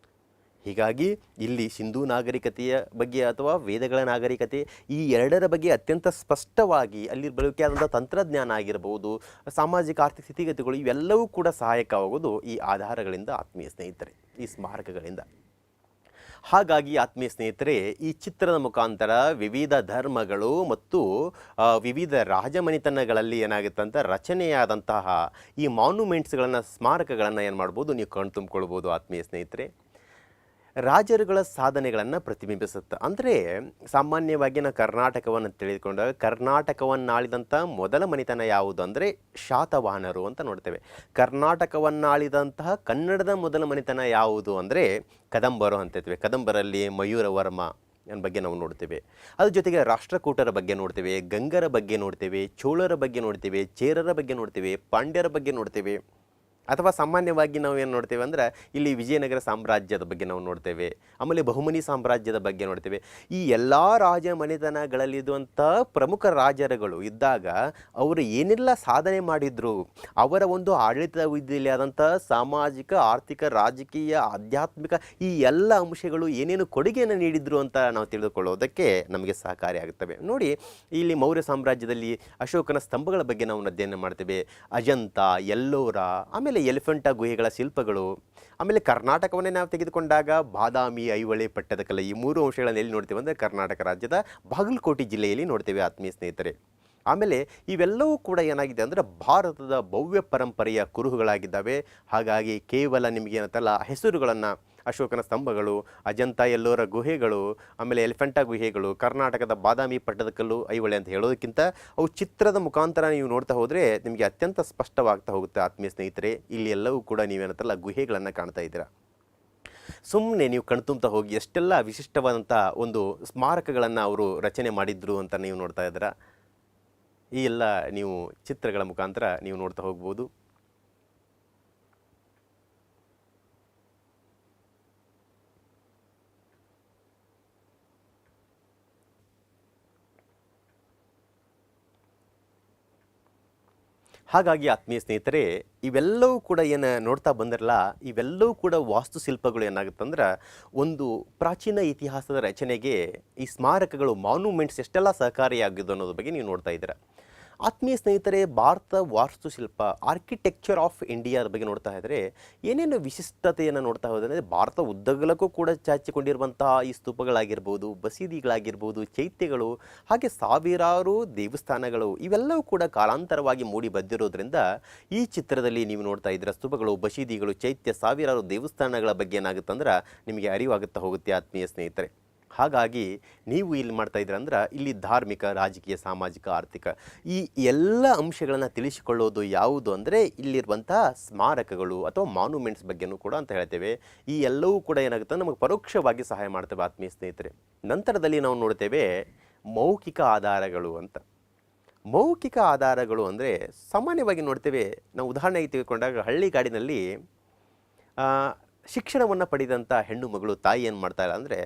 ಹೀಗಾಗಿ ಇಲ್ಲಿ ಸಿಂಧೂ ನಾಗರಿಕತೆಯ ಬಗ್ಗೆ ಅಥವಾ ವೇದಗಳ ನಾಗರಿಕತೆ ಈ ಎರಡರ ಬಗ್ಗೆ ಅತ್ಯಂತ ಸ್ಪಷ್ಟವಾಗಿ ಅಲ್ಲಿ ಬಳಕೆಯಾದಂಥ ತಂತ್ರಜ್ಞಾನ ಆಗಿರಬಹುದು, ಸಾಮಾಜಿಕ ಆರ್ಥಿಕ ಸ್ಥಿತಿಗತಿಗಳು ಇವೆಲ್ಲವೂ ಕೂಡ ಸಹಾಯಕವಾಗೋದು ಈ ಆಧಾರಗಳಿಂದ ಆತ್ಮೀಯ ಸ್ನೇಹಿತರೆ, ಈ ಸ್ಮಾರಕಗಳಿಂದ. ಹಾಗಾಗಿ ಆತ್ಮೀಯ ಸ್ನೇಹಿತರೆ, ಈ ಚಿತ್ರದ ಮುಖಾಂತರ ವಿವಿಧ ಧರ್ಮಗಳು ಮತ್ತು ವಿವಿಧ ರಾಜಮನೆತನಗಳಲ್ಲಿ ಏನಾಗುತ್ತಂತ ರಚನೆಯಾದಂತಹ ಈ ಮಾನ್ಯುಮೆಂಟ್ಸ್ಗಳನ್ನು, ಸ್ಮಾರಕಗಳನ್ನು ಏನು ಮಾಡ್ಬೋದು, ನೀವು ಕಣ್ಣು ತುಂಬಿಕೊಳ್ಬೋದು ಆತ್ಮೀಯ ಸ್ನೇಹಿತರೆ. ರಾಜರುಗಳ ಸಾಧನೆಗಳನ್ನು ಪ್ರತಿಬಿಂಬಿಸುತ್ತೆ. ಅಂದರೆ ಸಾಮಾನ್ಯವಾಗಿ ನಾವು ಕರ್ನಾಟಕವನ್ನು ತಿಳಿದುಕೊಂಡಾಗ ಕರ್ನಾಟಕವನ್ನಾಳಿದಂಥ ಮೊದಲ ಮನೆತನ ಯಾವುದು ಅಂದರೆ ಶಾತವಾಹನರು ಅಂತ ನೋಡ್ತೇವೆ. ಕರ್ನಾಟಕವನ್ನಾಳಿದಂತಹ ಕನ್ನಡದ ಮೊದಲ ಮನೆತನ ಯಾವುದು ಅಂದರೆ ಕದಂಬರು ಅಂತಿದ್ವಿ. ಕದಂಬರಲ್ಲಿ ಮಯೂರವರ್ಮ ಬಗ್ಗೆ ನಾವು ನೋಡ್ತೇವೆ. ಅದ್ರ ಜೊತೆಗೆ ರಾಷ್ಟ್ರಕೂಟರ ಬಗ್ಗೆ ನೋಡ್ತೇವೆ, ಗಂಗರ ಬಗ್ಗೆ ನೋಡ್ತೇವೆ, ಚೋಳರ ಬಗ್ಗೆ ನೋಡ್ತೇವೆ, ಚೇರರ ಬಗ್ಗೆ ನೋಡ್ತೇವೆ, ಪಾಂಡ್ಯರ ಬಗ್ಗೆ ನೋಡ್ತೇವೆ. ಅಥವಾ ಸಾಮಾನ್ಯವಾಗಿ ನಾವು ಏನು ನೋಡ್ತೇವೆ ಅಂದರೆ ಇಲ್ಲಿ ವಿಜಯನಗರ ಸಾಮ್ರಾಜ್ಯದ ಬಗ್ಗೆ ನಾವು ನೋಡ್ತೇವೆ. ಆಮೇಲೆ ಬಹುಮನಿ ಸಾಮ್ರಾಜ್ಯದ ಬಗ್ಗೆ ನೋಡ್ತೇವೆ. ಈ ಎಲ್ಲ ರಾಜ ಮನೆತನಗಳಲ್ಲಿರುವಂಥ ಪ್ರಮುಖ ರಾಜರುಗಳು ಇದ್ದಾಗ ಅವರು ಏನೆಲ್ಲ ಸಾಧನೆ ಮಾಡಿದ್ರು, ಅವರ ಒಂದು ಆಡಳಿತ ವಿಧಿಯಲ್ಲಿ ಆದಂಥ ಸಾಮಾಜಿಕ, ಆರ್ಥಿಕ, ರಾಜಕೀಯ, ಆಧ್ಯಾತ್ಮಿಕ ಈ ಎಲ್ಲ ಅಂಶಗಳು ಏನೇನು ಕೊಡುಗೆಯನ್ನು ನೀಡಿದ್ರು ಅಂತ ನಾವು ತಿಳಿದುಕೊಳ್ಳೋದಕ್ಕೆ ನಮಗೆ ಸಹಕಾರಿಯಾಗುತ್ತವೆ. ನೋಡಿ, ಇಲ್ಲಿ ಮೌರ್ಯ ಸಾಮ್ರಾಜ್ಯದಲ್ಲಿ ಅಶೋಕನ ಸ್ತಂಭಗಳ ಬಗ್ಗೆ ನಾವು ಅಧ್ಯಯನ ಮಾಡ್ತೇವೆ. ಅಜಂತ, ಎಲ್ಲೋರ, ಆಮೇಲೆ ಎಲಿಫೆಂಟಾ ಗುಹೆಗಳ ಶಿಲ್ಪಗಳು. ಆಮೇಲೆ ಕರ್ನಾಟಕವನ್ನೇ ನಾವು ತೆಗೆದುಕೊಂಡಾಗ ಬಾದಾಮಿ, ಐಹೊಳೆ, ಪಟ್ಟದಕಲ್ಲ ಈ ಮೂರು ಅಂಶಗಳನ್ನು ಎಲ್ಲಿ ನೋಡ್ತೇವೆ ಅಂದರೆ ಕರ್ನಾಟಕ ರಾಜ್ಯದ ಬಾಗಲಕೋಟೆ ಜಿಲ್ಲೆಯಲ್ಲಿ ನೋಡ್ತೇವೆ ಆತ್ಮೀಯ ಸ್ನೇಹಿತರೆ. ಆಮೇಲೆ ಇವೆಲ್ಲವೂ ಕೂಡ ಏನಾಗಿದೆ ಅಂದರೆ ಭಾರತದ ಭವ್ಯ ಪರಂಪರೆಯ ಕುರುಹುಗಳಾಗಿದ್ದಾವೆ. ಹಾಗಾಗಿ ಕೇವಲ ನಿಮಗೆ ಏನಂತಲ್ಲ ಹೆಸರುಗಳನ್ನು ಅಶೋಕನ ಸ್ತಂಭಗಳು, ಅಜಂತ ಎಲ್ಲೋರ ಗುಹೆಗಳು, ಆಮೇಲೆ ಎಲಿಫೆಂಟಾ ಗುಹೆಗಳು, ಕರ್ನಾಟಕದ ಬಾದಾಮಿ, ಪಟ್ಟದಕಲ್ಲು, ಐಹೊಳೆ ಅಂತ ಹೇಳೋದಕ್ಕಿಂತ ಅವು ಚಿತ್ರದ ಮುಖಾಂತರ ನೀವು ನೋಡ್ತಾ ಹೋದರೆ ನಿಮಗೆ ಅತ್ಯಂತ ಸ್ಪಷ್ಟವಾಗ್ತಾ ಹೋಗುತ್ತೆ ಆತ್ಮೀಯ ಸ್ನೇಹಿತರೆ. ಇಲ್ಲಿ ಎಲ್ಲವೂ ಕೂಡ ನೀವೇನಂತಲ್ಲ ಗುಹೆಗಳನ್ನು ಕಾಣ್ತಾ ಇದ್ದೀರಾ. ಸುಮ್ಮನೆ ನೀವು ಕಣ್ತುಂಬ್ತಾ ಹೋಗಿ ಎಷ್ಟೆಲ್ಲ ವಿಶಿಷ್ಟವಾದಂಥ ಒಂದು ಸ್ಮಾರಕಗಳನ್ನು ಅವರು ರಚನೆ ಮಾಡಿದ್ರು ಅಂತ ನೀವು ನೋಡ್ತಾ ಇದ್ದೀರಾ. ಈ ಎಲ್ಲ ನೀವು ಚಿತ್ರಗಳ ಮುಖಾಂತರ ನೀವು ನೋಡ್ತಾ ಹೋಗ್ಬೋದು. ಹಾಗಾಗಿ ಆತ್ಮೀಯ ಸ್ನೇಹಿತರೆ, ಇವೆಲ್ಲವೂ ಕೂಡ ಏನು ನೋಡ್ತಾ ಬಂದಿರಲ್ಲ, ಇವೆಲ್ಲವೂ ಕೂಡ ವಾಸ್ತುಶಿಲ್ಪಗಳು ಏನಾಗುತ್ತಂದ್ರೆ ಒಂದು ಪ್ರಾಚೀನ ಇತಿಹಾಸದ ರಚನೆಗೆ ಈ ಸ್ಮಾರಕಗಳು, ಮಾನ್ಯುಮೆಂಟ್ಸ್ ಎಷ್ಟೆಲ್ಲ ಸಹಕಾರಿಯಾಗಿದ್ದು ಅನ್ನೋದ್ರ ಬಗ್ಗೆ ನೀವು ನೋಡ್ತಾ ಇದ್ದೀರಾ. ಆತ್ಮೀಯ ಸ್ನೇಹಿತರೆ, ಭಾರತ ವಾಸ್ತುಶಿಲ್ಪ ಆರ್ಕಿಟೆಕ್ಚರ್ ಆಫ್ ಇಂಡಿಯಾದ ಬಗ್ಗೆ ನೋಡ್ತಾ ಇದ್ದರೆ ಏನೇನು ವಿಶಿಷ್ಟತೆಯನ್ನು ನೋಡ್ತಾ ಹೋದರೆ ಭಾರತ ಉದ್ದಗಲಕ್ಕೂ ಕೂಡ ಚಾಚಿಕೊಂಡಿರುವಂತಹ ಈ ಸ್ತೂಪಗಳಾಗಿರ್ಬೋದು, ಬಸೀದಿಗಳಾಗಿರ್ಬೋದು, ಚೈತ್ಯಗಳು, ಹಾಗೆ ಸಾವಿರಾರು ದೇವಸ್ಥಾನಗಳು ಇವೆಲ್ಲವೂ ಕೂಡ ಕಾಲಾಂತರವಾಗಿ ಮೂಡಿ ಬಂದಿರೋದ್ರಿಂದ ಈ ಚಿತ್ರದಲ್ಲಿ ನೀವು ನೋಡ್ತಾ ಇದ್ದೀರ ಸ್ತೂಪಗಳು, ಬಸೀದಿಗಳು, ಚೈತ್ಯ, ಸಾವಿರಾರು ದೇವಸ್ಥಾನಗಳ ಬಗ್ಗೆ ಏನಾಗುತ್ತಂದ್ರೆ ನಿಮಗೆ ಅರಿವಾಗುತ್ತಾ ಹೋಗುತ್ತೆ ಆತ್ಮೀಯ ಸ್ನೇಹಿತರೆ. ಹಾಗಾಗಿ ನೀವು ಇಲ್ಲಿ ಮಾಡ್ತಾ ಇದ್ದೀರ ಅಂದ್ರೆ ಇಲ್ಲಿ ಧಾರ್ಮಿಕ, ರಾಜಕೀಯ, ಸಾಮಾಜಿಕ, ಆರ್ಥಿಕ ಈ ಎಲ್ಲ ಅಂಶಗಳನ್ನು ತಿಳಿಸಿಕೊಳ್ಳೋದು ಯಾವುದು ಅಂದರೆ ಇಲ್ಲಿರುವಂಥ ಸ್ಮಾರಕಗಳು ಅಥವಾ ಮಾನ್ಯುಮೆಂಟ್ಸ್ ಬಗ್ಗೆನೂ ಕೂಡ ಅಂತ ಹೇಳ್ತೇವೆ. ಈ ಎಲ್ಲವೂ ಕೂಡ ಏನಾಗುತ್ತೆ ನಮಗೆ ಪರೋಕ್ಷವಾಗಿ ಸಹಾಯ ಮಾಡ್ತೇವೆ ಆತ್ಮೀಯ ಸ್ನೇಹಿತರೆ. ನಂತರದಲ್ಲಿ ನಾವು ನೋಡ್ತೇವೆ ಮೌಖಿಕ ಆಧಾರಗಳು ಅಂತ. ಮೌಖಿಕ ಆಧಾರಗಳು ಅಂದರೆ ಸಾಮಾನ್ಯವಾಗಿ ನೋಡ್ತೇವೆ, ನಾವು ಉದಾಹರಣೆಗೆ ತೆಗೆದುಕೊಂಡಾಗ ಹಳ್ಳಿಗಾಡಿನಲ್ಲಿ ಶಿಕ್ಷಣವನ್ನು ಪಡೆದಂಥ ಹೆಣ್ಣು ಮಗಳು ತಾಯಿ ಏನು ಮಾಡ್ತಾಳೆ ಅಂದರೆ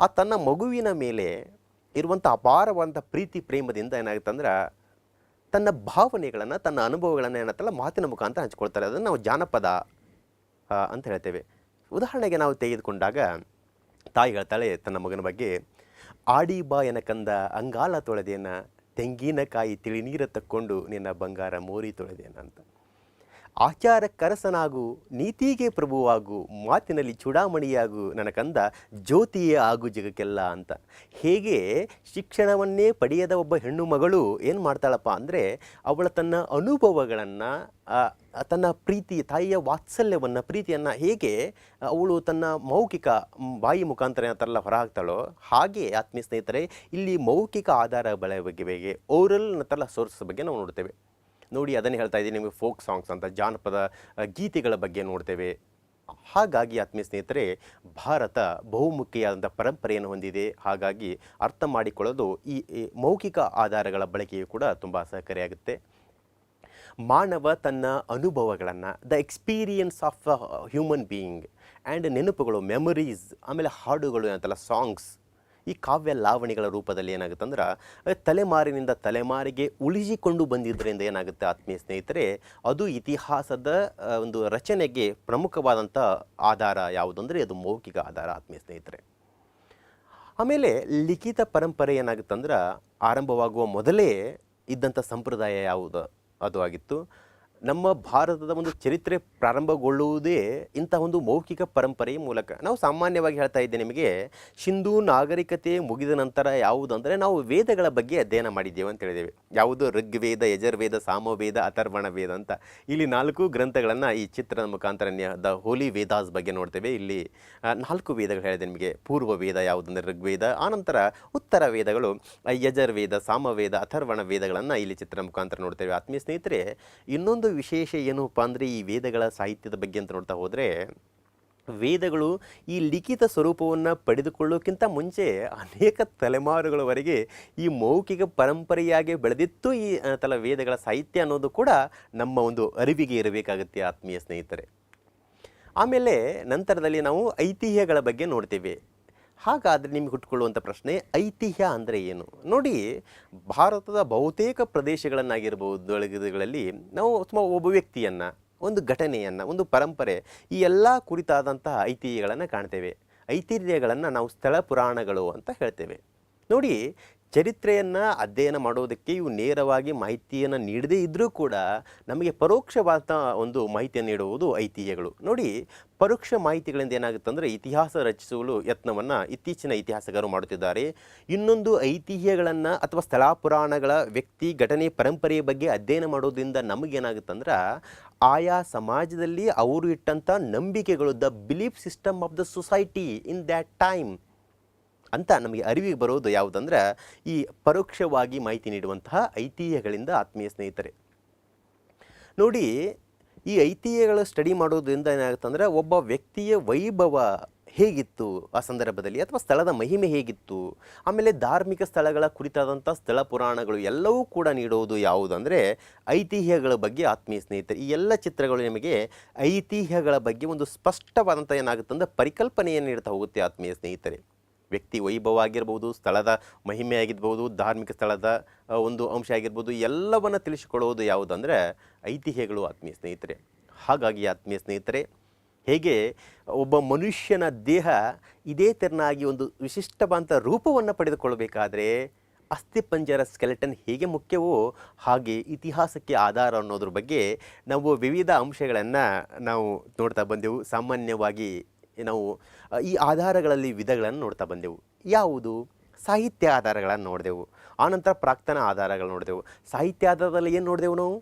ಆ ತನ್ನ ಮಗುವಿನ ಮೇಲೆ ಇರುವಂಥ ಅಪಾರವಾದಂಥ ಪ್ರೀತಿ ಪ್ರೇಮದಿಂದ ಏನಾಗುತ್ತೆ ಅಂದ್ರೆ ತನ್ನ ಭಾವನೆಗಳನ್ನು, ತನ್ನ ಅನುಭವಗಳನ್ನು ಏನತ್ತಲ್ಲ ಮಾತಿನ ಮುಖಾಂತರ ಹಂಚ್ಕೊಳ್ತಾರೆ. ಅದನ್ನು ನಾವು ಜಾನಪದ ಅಂತ ಹೇಳ್ತೇವೆ. ಉದಾಹರಣೆಗೆ ನಾವು ತೆಗೆದುಕೊಂಡಾಗ ತಾಯಿ ಹೇಳ್ತಾಳೆ ತನ್ನ ಮಗನ ಬಗ್ಗೆ, ಆಡಿ ಬಾ ಎನಕಂದ ಅಂಗಾಲ ತೊಳೆದೇನ, ತೆಂಗಿನಕಾಯಿ ತಿಳಿ ನೀರ ತಕ್ಕೊಂಡು ನಿನ್ನ ಬಂಗಾರ ಮೋರಿ ತೊಳೆದೇನ ಅಂತ. ಆಚಾರ ಕರಸನಾಗು, ನೀತಿಗೆ ಪ್ರಭುವಾಗು, ಮಾತಿನಲ್ಲಿ ಚೂಡಾಮಣಿಯಾಗು, ನನ್ನ ಕಂದ ಜ್ಯೋತಿಯೇ ಆಗು ಜಗಕ್ಕೆಲ್ಲ ಅಂತ. ಹೇಗೆ ಶಿಕ್ಷಣವನ್ನೇ ಪಡೆಯದ ಒಬ್ಬ ಹೆಣ್ಣು ಮಗಳು ಏನು ಮಾಡ್ತಾಳಪ್ಪ ಅಂದರೆ ಅವಳ ತನ್ನ ಅನುಭವಗಳನ್ನು, ತನ್ನ ಪ್ರೀತಿ, ತಾಯಿಯ ವಾತ್ಸಲ್ಯವನ್ನು, ಪ್ರೀತಿಯನ್ನು ಹೇಗೆ ಅವಳು ತನ್ನ ಮೌಖಿಕ ಬಾಯಿ ಮುಖಾಂತರ ಅಂತಾರಲ್ಲ ಹೊರ ಹಾಕ್ತಾಳೋ ಹಾಗೆ ಆತ್ಮೀಯ ಸ್ನೇಹಿತರೆ ಇಲ್ಲಿ ಮೌಖಿಕ ಆಧಾರ ಬಗ್ಗೆ ಓರಲ್ ಅಂತಾರಲ್ಲ ಸೋರ್ಸ್ ಬಗ್ಗೆ ನಾವು ನೋಡ್ತೇವೆ. ನೋಡಿ, ಅದನ್ನೇ ಹೇಳ್ತಾ ಇದ್ದೀನಿ ನಿಮಗೆ, ಫೋಕ್ ಸಾಂಗ್ಸ್ ಅಂತ ಜಾನಪದ ಗೀತೆಗಳ ಬಗ್ಗೆ ನೋಡ್ತೇವೆ. ಹಾಗಾಗಿ ಆತ್ಮೀಯ ಸ್ನೇಹಿತರೆ ಭಾರತ ಬಹುಮುಖಿಯಾದಂಥ ಪರಂಪರೆಯನ್ನು ಹೊಂದಿದೆ. ಹಾಗಾಗಿ ಅರ್ಥ ಮಾಡಿಕೊಳ್ಳೋದು ಈ ಮೌಖಿಕ ಆಧಾರಗಳ ಬಳಕೆಯು ಕೂಡ ತುಂಬ ಸಹಕಾರಿಯಾಗುತ್ತೆ. ಮಾನವ ತನ್ನ ಅನುಭವಗಳನ್ನು, the experience of human being and ನೆನಪುಗಳು, ಮೆಮೊರೀಸ್, ಆಮೇಲೆ ಹಾಡುಗಳು ಅಂತಲ್ಲ ಸಾಂಗ್ಸ್, ಈ ಕಾವ್ಯ ಲಾವಣಿಗಳ ರೂಪದಲ್ಲಿ ಏನಾಗುತ್ತೆ ಅಂದ್ರೆ ತಲೆಮಾರಿನಿಂದ ತಲೆಮಾರಿಗೆ ಉಳಿಸಿಕೊಂಡು ಬಂದಿದ್ದರಿಂದ ಏನಾಗುತ್ತೆ ಆತ್ಮೀಯ ಸ್ನೇಹಿತರೆ, ಅದು ಇತಿಹಾಸದ ಒಂದು ರಚನೆಗೆ ಪ್ರಮುಖವಾದಂಥ ಆಧಾರ ಯಾವುದು ಅಂದರೆ ಅದು ಮೌಖಿಕ ಆಧಾರ ಆತ್ಮೀಯ ಸ್ನೇಹಿತರೆ. ಆಮೇಲೆ ಲಿಖಿತ ಪರಂಪರೆ ಏನಾಗುತ್ತೆ ಅಂದ್ರೆ ಆರಂಭವಾಗುವ ಮೊದಲೇ ಇದ್ದಂಥ ಸಂಪ್ರದಾಯ ಯಾವುದು ಅದು ಆಗಿತ್ತು. ನಮ್ಮ ಭಾರತದ ಒಂದು ಚರಿತ್ರೆ ಪ್ರಾರಂಭಗೊಳ್ಳುವುದೇ ಇಂಥ ಒಂದು ಮೌಖಿಕ ಪರಂಪರೆಯ ಮೂಲಕ. ನಾವು ಸಾಮಾನ್ಯವಾಗಿ ಹೇಳ್ತಾ ಇದ್ದೆ ನಿಮಗೆ, ಸಿಂಧೂ ನಾಗರಿಕತೆ ಮುಗಿದ ನಂತರ ಯಾವುದು ಅಂದರೆ ನಾವು ವೇದಗಳ ಬಗ್ಗೆ ಅಧ್ಯಯನ ಮಾಡಿದ್ದೇವೆ ಅಂತ ಹೇಳಿದ್ದೇವೆ. ಯಾವುದು ಋಗ್ವೇದ, ಯಜುರ್ವೇದ, ಸಾಮವೇದ, ಅಥರ್ವಣ ವೇದ ಅಂತ. ಇಲ್ಲಿ 4 ಗ್ರಂಥಗಳನ್ನು ಈ ಚಿತ್ರದ ಮುಖಾಂತರ ದ ಹೋಲಿ ವೇದಾಸ್ ಬಗ್ಗೆ ನೋಡ್ತೇವೆ. ಇಲ್ಲಿ 4 ವೇದಗಳು ಹೇಳಿದೆ ನಿಮಗೆ. ಪೂರ್ವ ವೇದ ಯಾವುದಂದರೆ ಋಗ್ವೇದ, ಆನಂತರ ಉತ್ತರ ವೇದಗಳು ಯಜುರ್ವೇದ, ಸಾಮವೇದ, ಅಥರ್ವಣ ವೇದಗಳನ್ನು ಇಲ್ಲಿ ಚಿತ್ರದ ಮುಖಾಂತರ ನೋಡ್ತೇವೆ. ಆತ್ಮೀಯ ಸ್ನೇಹಿತರೆ, ಇನ್ನೊಂದು ವಿಶೇಷ ಏನಪ್ಪ ಅಂದರೆ ಈ ವೇದಗಳ ಸಾಹಿತ್ಯದ ಬಗ್ಗೆ ಅಂತ ನೋಡ್ತಾ ಹೋದರೆ, ವೇದಗಳು ಈ ಲಿಖಿತ ಸ್ವರೂಪವನ್ನು ಪಡೆದುಕೊಳ್ಳೋಕ್ಕಿಂತ ಮುಂಚೆ ಅನೇಕ ತಲೆಮಾರುಗಳವರೆಗೆ ಈ ಮೌಖಿಕ ಪರಂಪರೆಯಾಗಿ ಬೆಳೆದಿತ್ತು ಈ ವೇದಗಳ ಸಾಹಿತ್ಯ ಅನ್ನೋದು ಕೂಡ ನಮ್ಮ ಒಂದು ಅರಿವಿಗೆ ಇರಬೇಕಾಗುತ್ತೆ ಆತ್ಮೀಯ ಸ್ನೇಹಿತರೆ. ಆಮೇಲೆ ನಂತರದಲ್ಲಿ ನಾವು ಐತಿಹ್ಯಗಳ ಬಗ್ಗೆ ನೋಡ್ತೇವೆ. ಹಾಗಾದರೆ ನಿಮಗೆ ಹುಟ್ಟುಕೊಳ್ಳುವಂಥ ಪ್ರಶ್ನೆ, ಐತಿಹ್ಯ ಅಂದರೆ ಏನು? ನೋಡಿ, ಭಾರತದ ಬಹುತೇಕ ಪ್ರದೇಶಗಳನ್ನಾಗಿರ್ಬೋದು ನಾವು ಒಬ್ಬ ವ್ಯಕ್ತಿಯನ್ನು, ಒಂದು ಘಟನೆಯನ್ನು, ಒಂದು ಪರಂಪರೆ, ಈ ಎಲ್ಲ ಕುರಿತಾದಂತಹ ಐತಿಹ್ಯಗಳನ್ನು ಕಾಣ್ತೇವೆ. ಐತಿಹ್ಯಗಳನ್ನು ನಾವು ಸ್ಥಳ ಪುರಾಣಗಳು ಅಂತ ಹೇಳ್ತೇವೆ. ನೋಡಿ, ಚರಿತ್ರೆಯನ್ನು ಅಧ್ಯಯನ ಮಾಡೋದಕ್ಕೆ ಇವು ನೇರವಾಗಿ ಮಾಹಿತಿಯನ್ನು ನೀಡದೇ ಇದ್ದರೂ ಕೂಡ ನಮಗೆ ಪರೋಕ್ಷವಾದ ಒಂದು ಮಾಹಿತಿಯನ್ನು ನೀಡುವುದು ಐತಿಹ್ಯಗಳು. ನೋಡಿ, ಪರೋಕ್ಷ ಮಾಹಿತಿಗಳಿಂದ ಏನಾಗುತ್ತೆ ಅಂದರೆ ಇತಿಹಾಸ ರಚಿಸಲು ಯತ್ನವನ್ನು ಇತ್ತೀಚಿನ ಇತಿಹಾಸಗಾರರು ಮಾಡುತ್ತಿದ್ದಾರೆ. ಇನ್ನೊಂದು ಐತಿಹ್ಯಗಳನ್ನು ಅಥವಾ ಸ್ಥಳ ಪುರಾಣಗಳ ವ್ಯಕ್ತಿ, ಘಟನೆ, ಪರಂಪರೆಯ ಬಗ್ಗೆ ಅಧ್ಯಯನ ಮಾಡೋದ್ರಿಂದ ನಮಗೇನಾಗುತ್ತೆ ಅಂದ್ರೆ ಆಯಾ ಸಮಾಜದಲ್ಲಿ ಅವರು ಇಟ್ಟಂಥ ನಂಬಿಕೆಗಳು, the belief system of the society in that time ಅಂತ ನಮಗೆ ಅರಿವಿಗೆ ಬರೋದು ಯಾವುದಂದ್ರೆ ಈ ಪರೋಕ್ಷವಾಗಿ ಮಾಹಿತಿ ನೀಡುವಂತಹ ಐತಿಹ್ಯಗಳಿಂದ ಆತ್ಮೀಯ ಸ್ನೇಹಿತರೆ. ನೋಡಿ, ಈ ಐತಿಹ್ಯಗಳ ಸ್ಟಡಿ ಮಾಡೋದ್ರಿಂದ ಏನಾಗುತ್ತೆ ಅಂದರೆ ಒಬ್ಬ ವ್ಯಕ್ತಿಯ ವೈಭವ ಹೇಗಿತ್ತು ಆ ಸಂದರ್ಭದಲ್ಲಿ, ಅಥವಾ ಸ್ಥಳದ ಮಹಿಮೆ ಹೇಗಿತ್ತು, ಆಮೇಲೆ ಧಾರ್ಮಿಕ ಸ್ಥಳಗಳ ಕುರಿತಾದಂಥ ಸ್ಥಳ ಪುರಾಣಗಳು ಎಲ್ಲವೂ ಕೂಡ ನೀಡುವುದು ಯಾವುದಂದರೆ ಐತಿಹ್ಯಗಳ ಬಗ್ಗೆ ಆತ್ಮೀಯ ಸ್ನೇಹಿತರೆ. ಈ ಎಲ್ಲ ಚಿತ್ರಗಳು ನಿಮಗೆ ಐತಿಹ್ಯಗಳ ಬಗ್ಗೆ ಒಂದು ಸ್ಪಷ್ಟವಾದಂಥ ಏನಾಗುತ್ತೆ ಅಂದರೆ ಪರಿಕಲ್ಪನೆಯನ್ನು ನೀಡ್ತಾ ಹೋಗುತ್ತೆ ಆತ್ಮೀಯ ಸ್ನೇಹಿತರೆ. ವ್ಯಕ್ತಿ ವೈಭವ ಆಗಿರ್ಬೋದು, ಸ್ಥಳದ ಮಹಿಮೆ ಆಗಿರ್ಬೋದು, ಧಾರ್ಮಿಕ ಸ್ಥಳದ ಒಂದು ಅಂಶ ಆಗಿರ್ಬೋದು, ಎಲ್ಲವನ್ನು ತಿಳಿಸಿಕೊಳ್ಳುವುದು ಯಾವುದಂದರೆ ಐತಿಹ್ಯಗಳು ಆತ್ಮೀಯ ಸ್ನೇಹಿತರೆ. ಹಾಗಾಗಿ ಆತ್ಮೀಯ ಸ್ನೇಹಿತರೆ, ಹೇಗೆ ಒಬ್ಬ ಮನುಷ್ಯನ ದೇಹ ಇದೇ ತೆರನಾಗಿ ಒಂದು ವಿಶಿಷ್ಟವಾದಂಥ ರೂಪವನ್ನು ಪಡೆದುಕೊಳ್ಳಬೇಕಾದ್ರೆ ಅಸ್ಥಿಪಂಜರ ಸ್ಕೆಲೆಟನ್ ಹೇಗೆ ಮುಖ್ಯವೋ ಹಾಗೆ ಇತಿಹಾಸಕ್ಕೆ ಆಧಾರ ಅನ್ನೋದ್ರ ಬಗ್ಗೆ ನಾವು ವಿವಿಧ ಅಂಶಗಳನ್ನು ನಾವು ನೋಡ್ತಾ ಬಂದೆವು. ಸಾಮಾನ್ಯವಾಗಿ ನಾವು ಈ ಆಧಾರಗಳಲ್ಲಿ ವಿಧಗಳನ್ನು ನೋಡ್ತಾ ಬಂದೆವು. ಯಾವುದು? ಸಾಹಿತ್ಯ ಆಧಾರಗಳನ್ನು ನೋಡಿದೆವು, ಆನಂತರ ಪ್ರಾಕ್ತನ ಆಧಾರಗಳು ನೋಡಿದೆವು. ಸಾಹಿತ್ಯ ಆಧಾರದಲ್ಲಿ ಏನು ನೋಡಿದೆವು ನಾವು?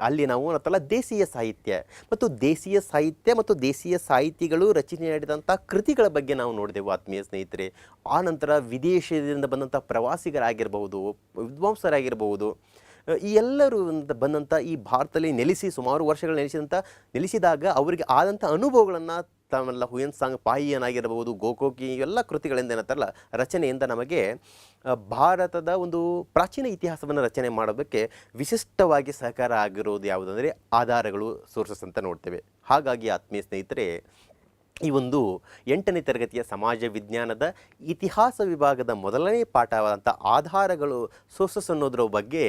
ಅಲ್ಲಿ ನಾವು ಅಂತಲ್ಲ ದೇಶೀಯ ಸಾಹಿತ್ಯ ಮತ್ತು ದೇಶೀಯ ಸಾಹಿತಿಗಳು ರಚನೆ ಮಾಡಿದಂಥ ಕೃತಿಗಳ ಬಗ್ಗೆ ನಾವು ನೋಡಿದೆವು ಆತ್ಮೀಯ ಸ್ನೇಹಿತರೆ. ಆನಂತರ ವಿದೇಶದಿಂದ ಬಂದಂಥ ಪ್ರವಾಸಿಗರಾಗಿರ್ಬೋದು, ವಿದ್ವಾಂಸರಾಗಿರ್ಬೋದು, ಈ ಎಲ್ಲರೂ ಬಂದಂಥ ಈ ಭಾರತದಲ್ಲಿ ಸುಮಾರು ವರ್ಷಗಳು ನೆಲೆಸಿದಾಗ ಅವರಿಗೆ ಆದಂಥ ಅನುಭವಗಳನ್ನು ತಮ್ಮೆಲ್ಲ ಹುಯನ್ ಸಾಂಗ್ ಪಾಯಿಯನಾಗಿರ್ಬೋದು, ಗೋಕೋಕಿ ಇವೆಲ್ಲ ಕೃತಿಗಳಿಂದ ಏನಂತಾರಲ್ಲ ರಚನೆಯಿಂದ ನಮಗೆ ಭಾರತದ ಒಂದು ಪ್ರಾಚೀನ ಇತಿಹಾಸವನ್ನು ರಚನೆ ಮಾಡೋದಕ್ಕೆ ವಿಶಿಷ್ಟವಾಗಿ ಸಹಕಾರ ಆಗಿರೋದು ಯಾವುದಂದರೆ ಆಧಾರಗಳು, ಸೋರ್ಸಸ್ ಅಂತ ನೋಡ್ತೇವೆ. ಹಾಗಾಗಿ ಆತ್ಮೀಯ ಸ್ನೇಹಿತರೆ, ಈ ಒಂದು 8ನೇ ತರಗತಿಯ ಸಮಾಜ ವಿಜ್ಞಾನದ ಇತಿಹಾಸ ವಿಭಾಗದ ಮೊದಲನೇ ಪಾಠವಾದಂಥ ಆಧಾರಗಳು, ಸೋರ್ಸಸ್ ಅನ್ನೋದ್ರ ಬಗ್ಗೆ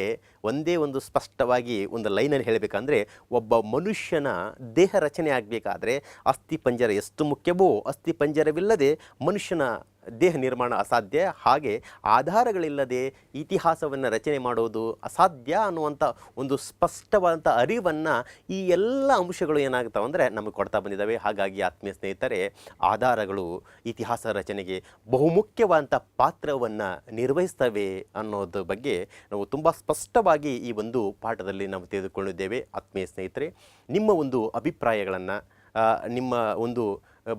ಒಂದೇ ಒಂದು ಸ್ಪಷ್ಟವಾಗಿ ಒಂದು ಲೈನಲ್ಲಿ ಹೇಳಬೇಕಂದ್ರೆ, ಒಬ್ಬ ಮನುಷ್ಯನ ದೇಹ ರಚನೆ ಆಗಬೇಕಾದ್ರೆ ಅಸ್ಥಿಪಂಜರ ಎಷ್ಟು ಮುಖ್ಯವೋ ಅಸ್ಥಿಪಂಜರವಿಲ್ಲದೆ ಮನುಷ್ಯನ ದೇಹ ನಿರ್ಮಾಣ ಅಸಾಧ್ಯ. ಹಾಗೆ ಆಧಾರಗಳಿಲ್ಲದೆ ಇತಿಹಾಸವನ್ನು ರಚನೆ ಮಾಡೋದು ಅಸಾಧ್ಯ ಅನ್ನುವಂಥ ಒಂದು ಸ್ಪಷ್ಟವಾದಂಥ ಅರಿವನ್ನು ಈ ಎಲ್ಲ ಅಂಶಗಳು ಏನಾಗ್ತಾವೆ ಅಂದರೆ ನಮಗೆ ಕೊಡ್ತಾ ಬಂದಿದ್ದಾವೆ. ಹಾಗಾಗಿ ಆತ್ಮೀಯ ಸ್ನೇಹಿತರೆ, ಆಧಾರಗಳು ಇತಿಹಾಸ ರಚನೆಗೆ ಬಹುಮುಖ್ಯವಾದಂಥ ಪಾತ್ರವನ್ನು ನಿರ್ವಹಿಸ್ತವೆ ಅನ್ನೋದ್ರ ಬಗ್ಗೆ ನಾವು ತುಂಬ ಸ್ಪಷ್ಟವಾಗಿ ಈ ಒಂದು ಪಾಠದಲ್ಲಿ ನಾವು ತಿಳಿದುಕೊಂಡಿದ್ದೇವೆ. ಆತ್ಮೀಯ ಸ್ನೇಹಿತರೆ, ನಿಮ್ಮ ಒಂದು ಅಭಿಪ್ರಾಯಗಳನ್ನು, ನಿಮ್ಮ ಒಂದು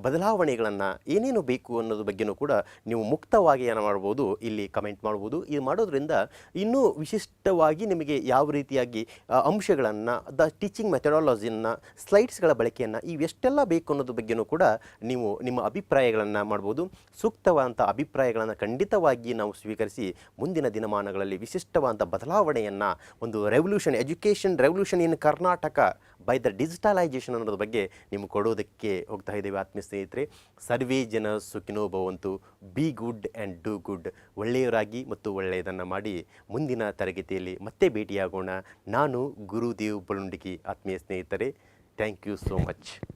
ಬದಲಾವಣೆಗಳನ್ನು ಏನೇನು ಬೇಕು ಅನ್ನೋದ್ರ ಬಗ್ಗೆಯೂ ಕೂಡ ನೀವು ಮುಕ್ತವಾಗಿ ಏನು ಮಾಡ್ಬೋದು, ಇಲ್ಲಿ ಕಮೆಂಟ್ ಮಾಡ್ಬೋದು. ಇದು ಮಾಡೋದ್ರಿಂದ ಇನ್ನೂ ವಿಶಿಷ್ಟವಾಗಿ ನಿಮಗೆ ಯಾವ ರೀತಿಯಾಗಿ ಅಂಶಗಳನ್ನು, ಟೀಚಿಂಗ್ ಮೆಥಡಾಲಜಿಯನ್ನು, ಸ್ಲೈಡ್ಸ್ಗಳ ಬಳಕೆಯನ್ನು ಇವೆಷ್ಟೆಲ್ಲ ಬೇಕು ಅನ್ನೋದ್ರ ಬಗ್ಗೆಯೂ ಕೂಡ ನೀವು ನಿಮ್ಮ ಅಭಿಪ್ರಾಯಗಳನ್ನು ಮಾಡ್ಬೋದು. ಸೂಕ್ತವಾದಂಥ ಅಭಿಪ್ರಾಯಗಳನ್ನು ಖಂಡಿತವಾಗಿ ನಾವು ಸ್ವೀಕರಿಸಿ ಮುಂದಿನ ದಿನಮಾನಗಳಲ್ಲಿ ವಿಶಿಷ್ಟವಾದಂಥ ಬದಲಾವಣೆಯನ್ನು, ಒಂದು revolution, education revolution in Karnataka by the digitalization ಅನ್ನೋದ್ರ ಬಗ್ಗೆ ನಿಮಗೆ ಕೊಡೋದಕ್ಕೆ ಹೋಗ್ತಾ ಇದ್ದೇವೆ. ಆತ್ಮೀಯ ಸ್ನೇಹಿತರೆ, ಸರ್ವೇ ಜನ ಸುಖಿನೋ ಭವಂತು, be good and do good. ಒಳ್ಳೆಯರಾಗಿ ಮತ್ತು ಒಳ್ಳೆಯದನ್ನು ಮಾಡಿ ಮುಂದಿನ ತರಗತಿಯಲ್ಲಿ ಮತ್ತೆ ಭೇಟಿಯಾಗೋಣ. ನಾನು ಗುರುದೇವ್ ಬಳುಂಡಗಿ. ಆತ್ಮೀಯ ಸ್ನೇಹಿತರೆ, ಥ್ಯಾಂಕ್ ಯು ಸೋ ಮಚ್.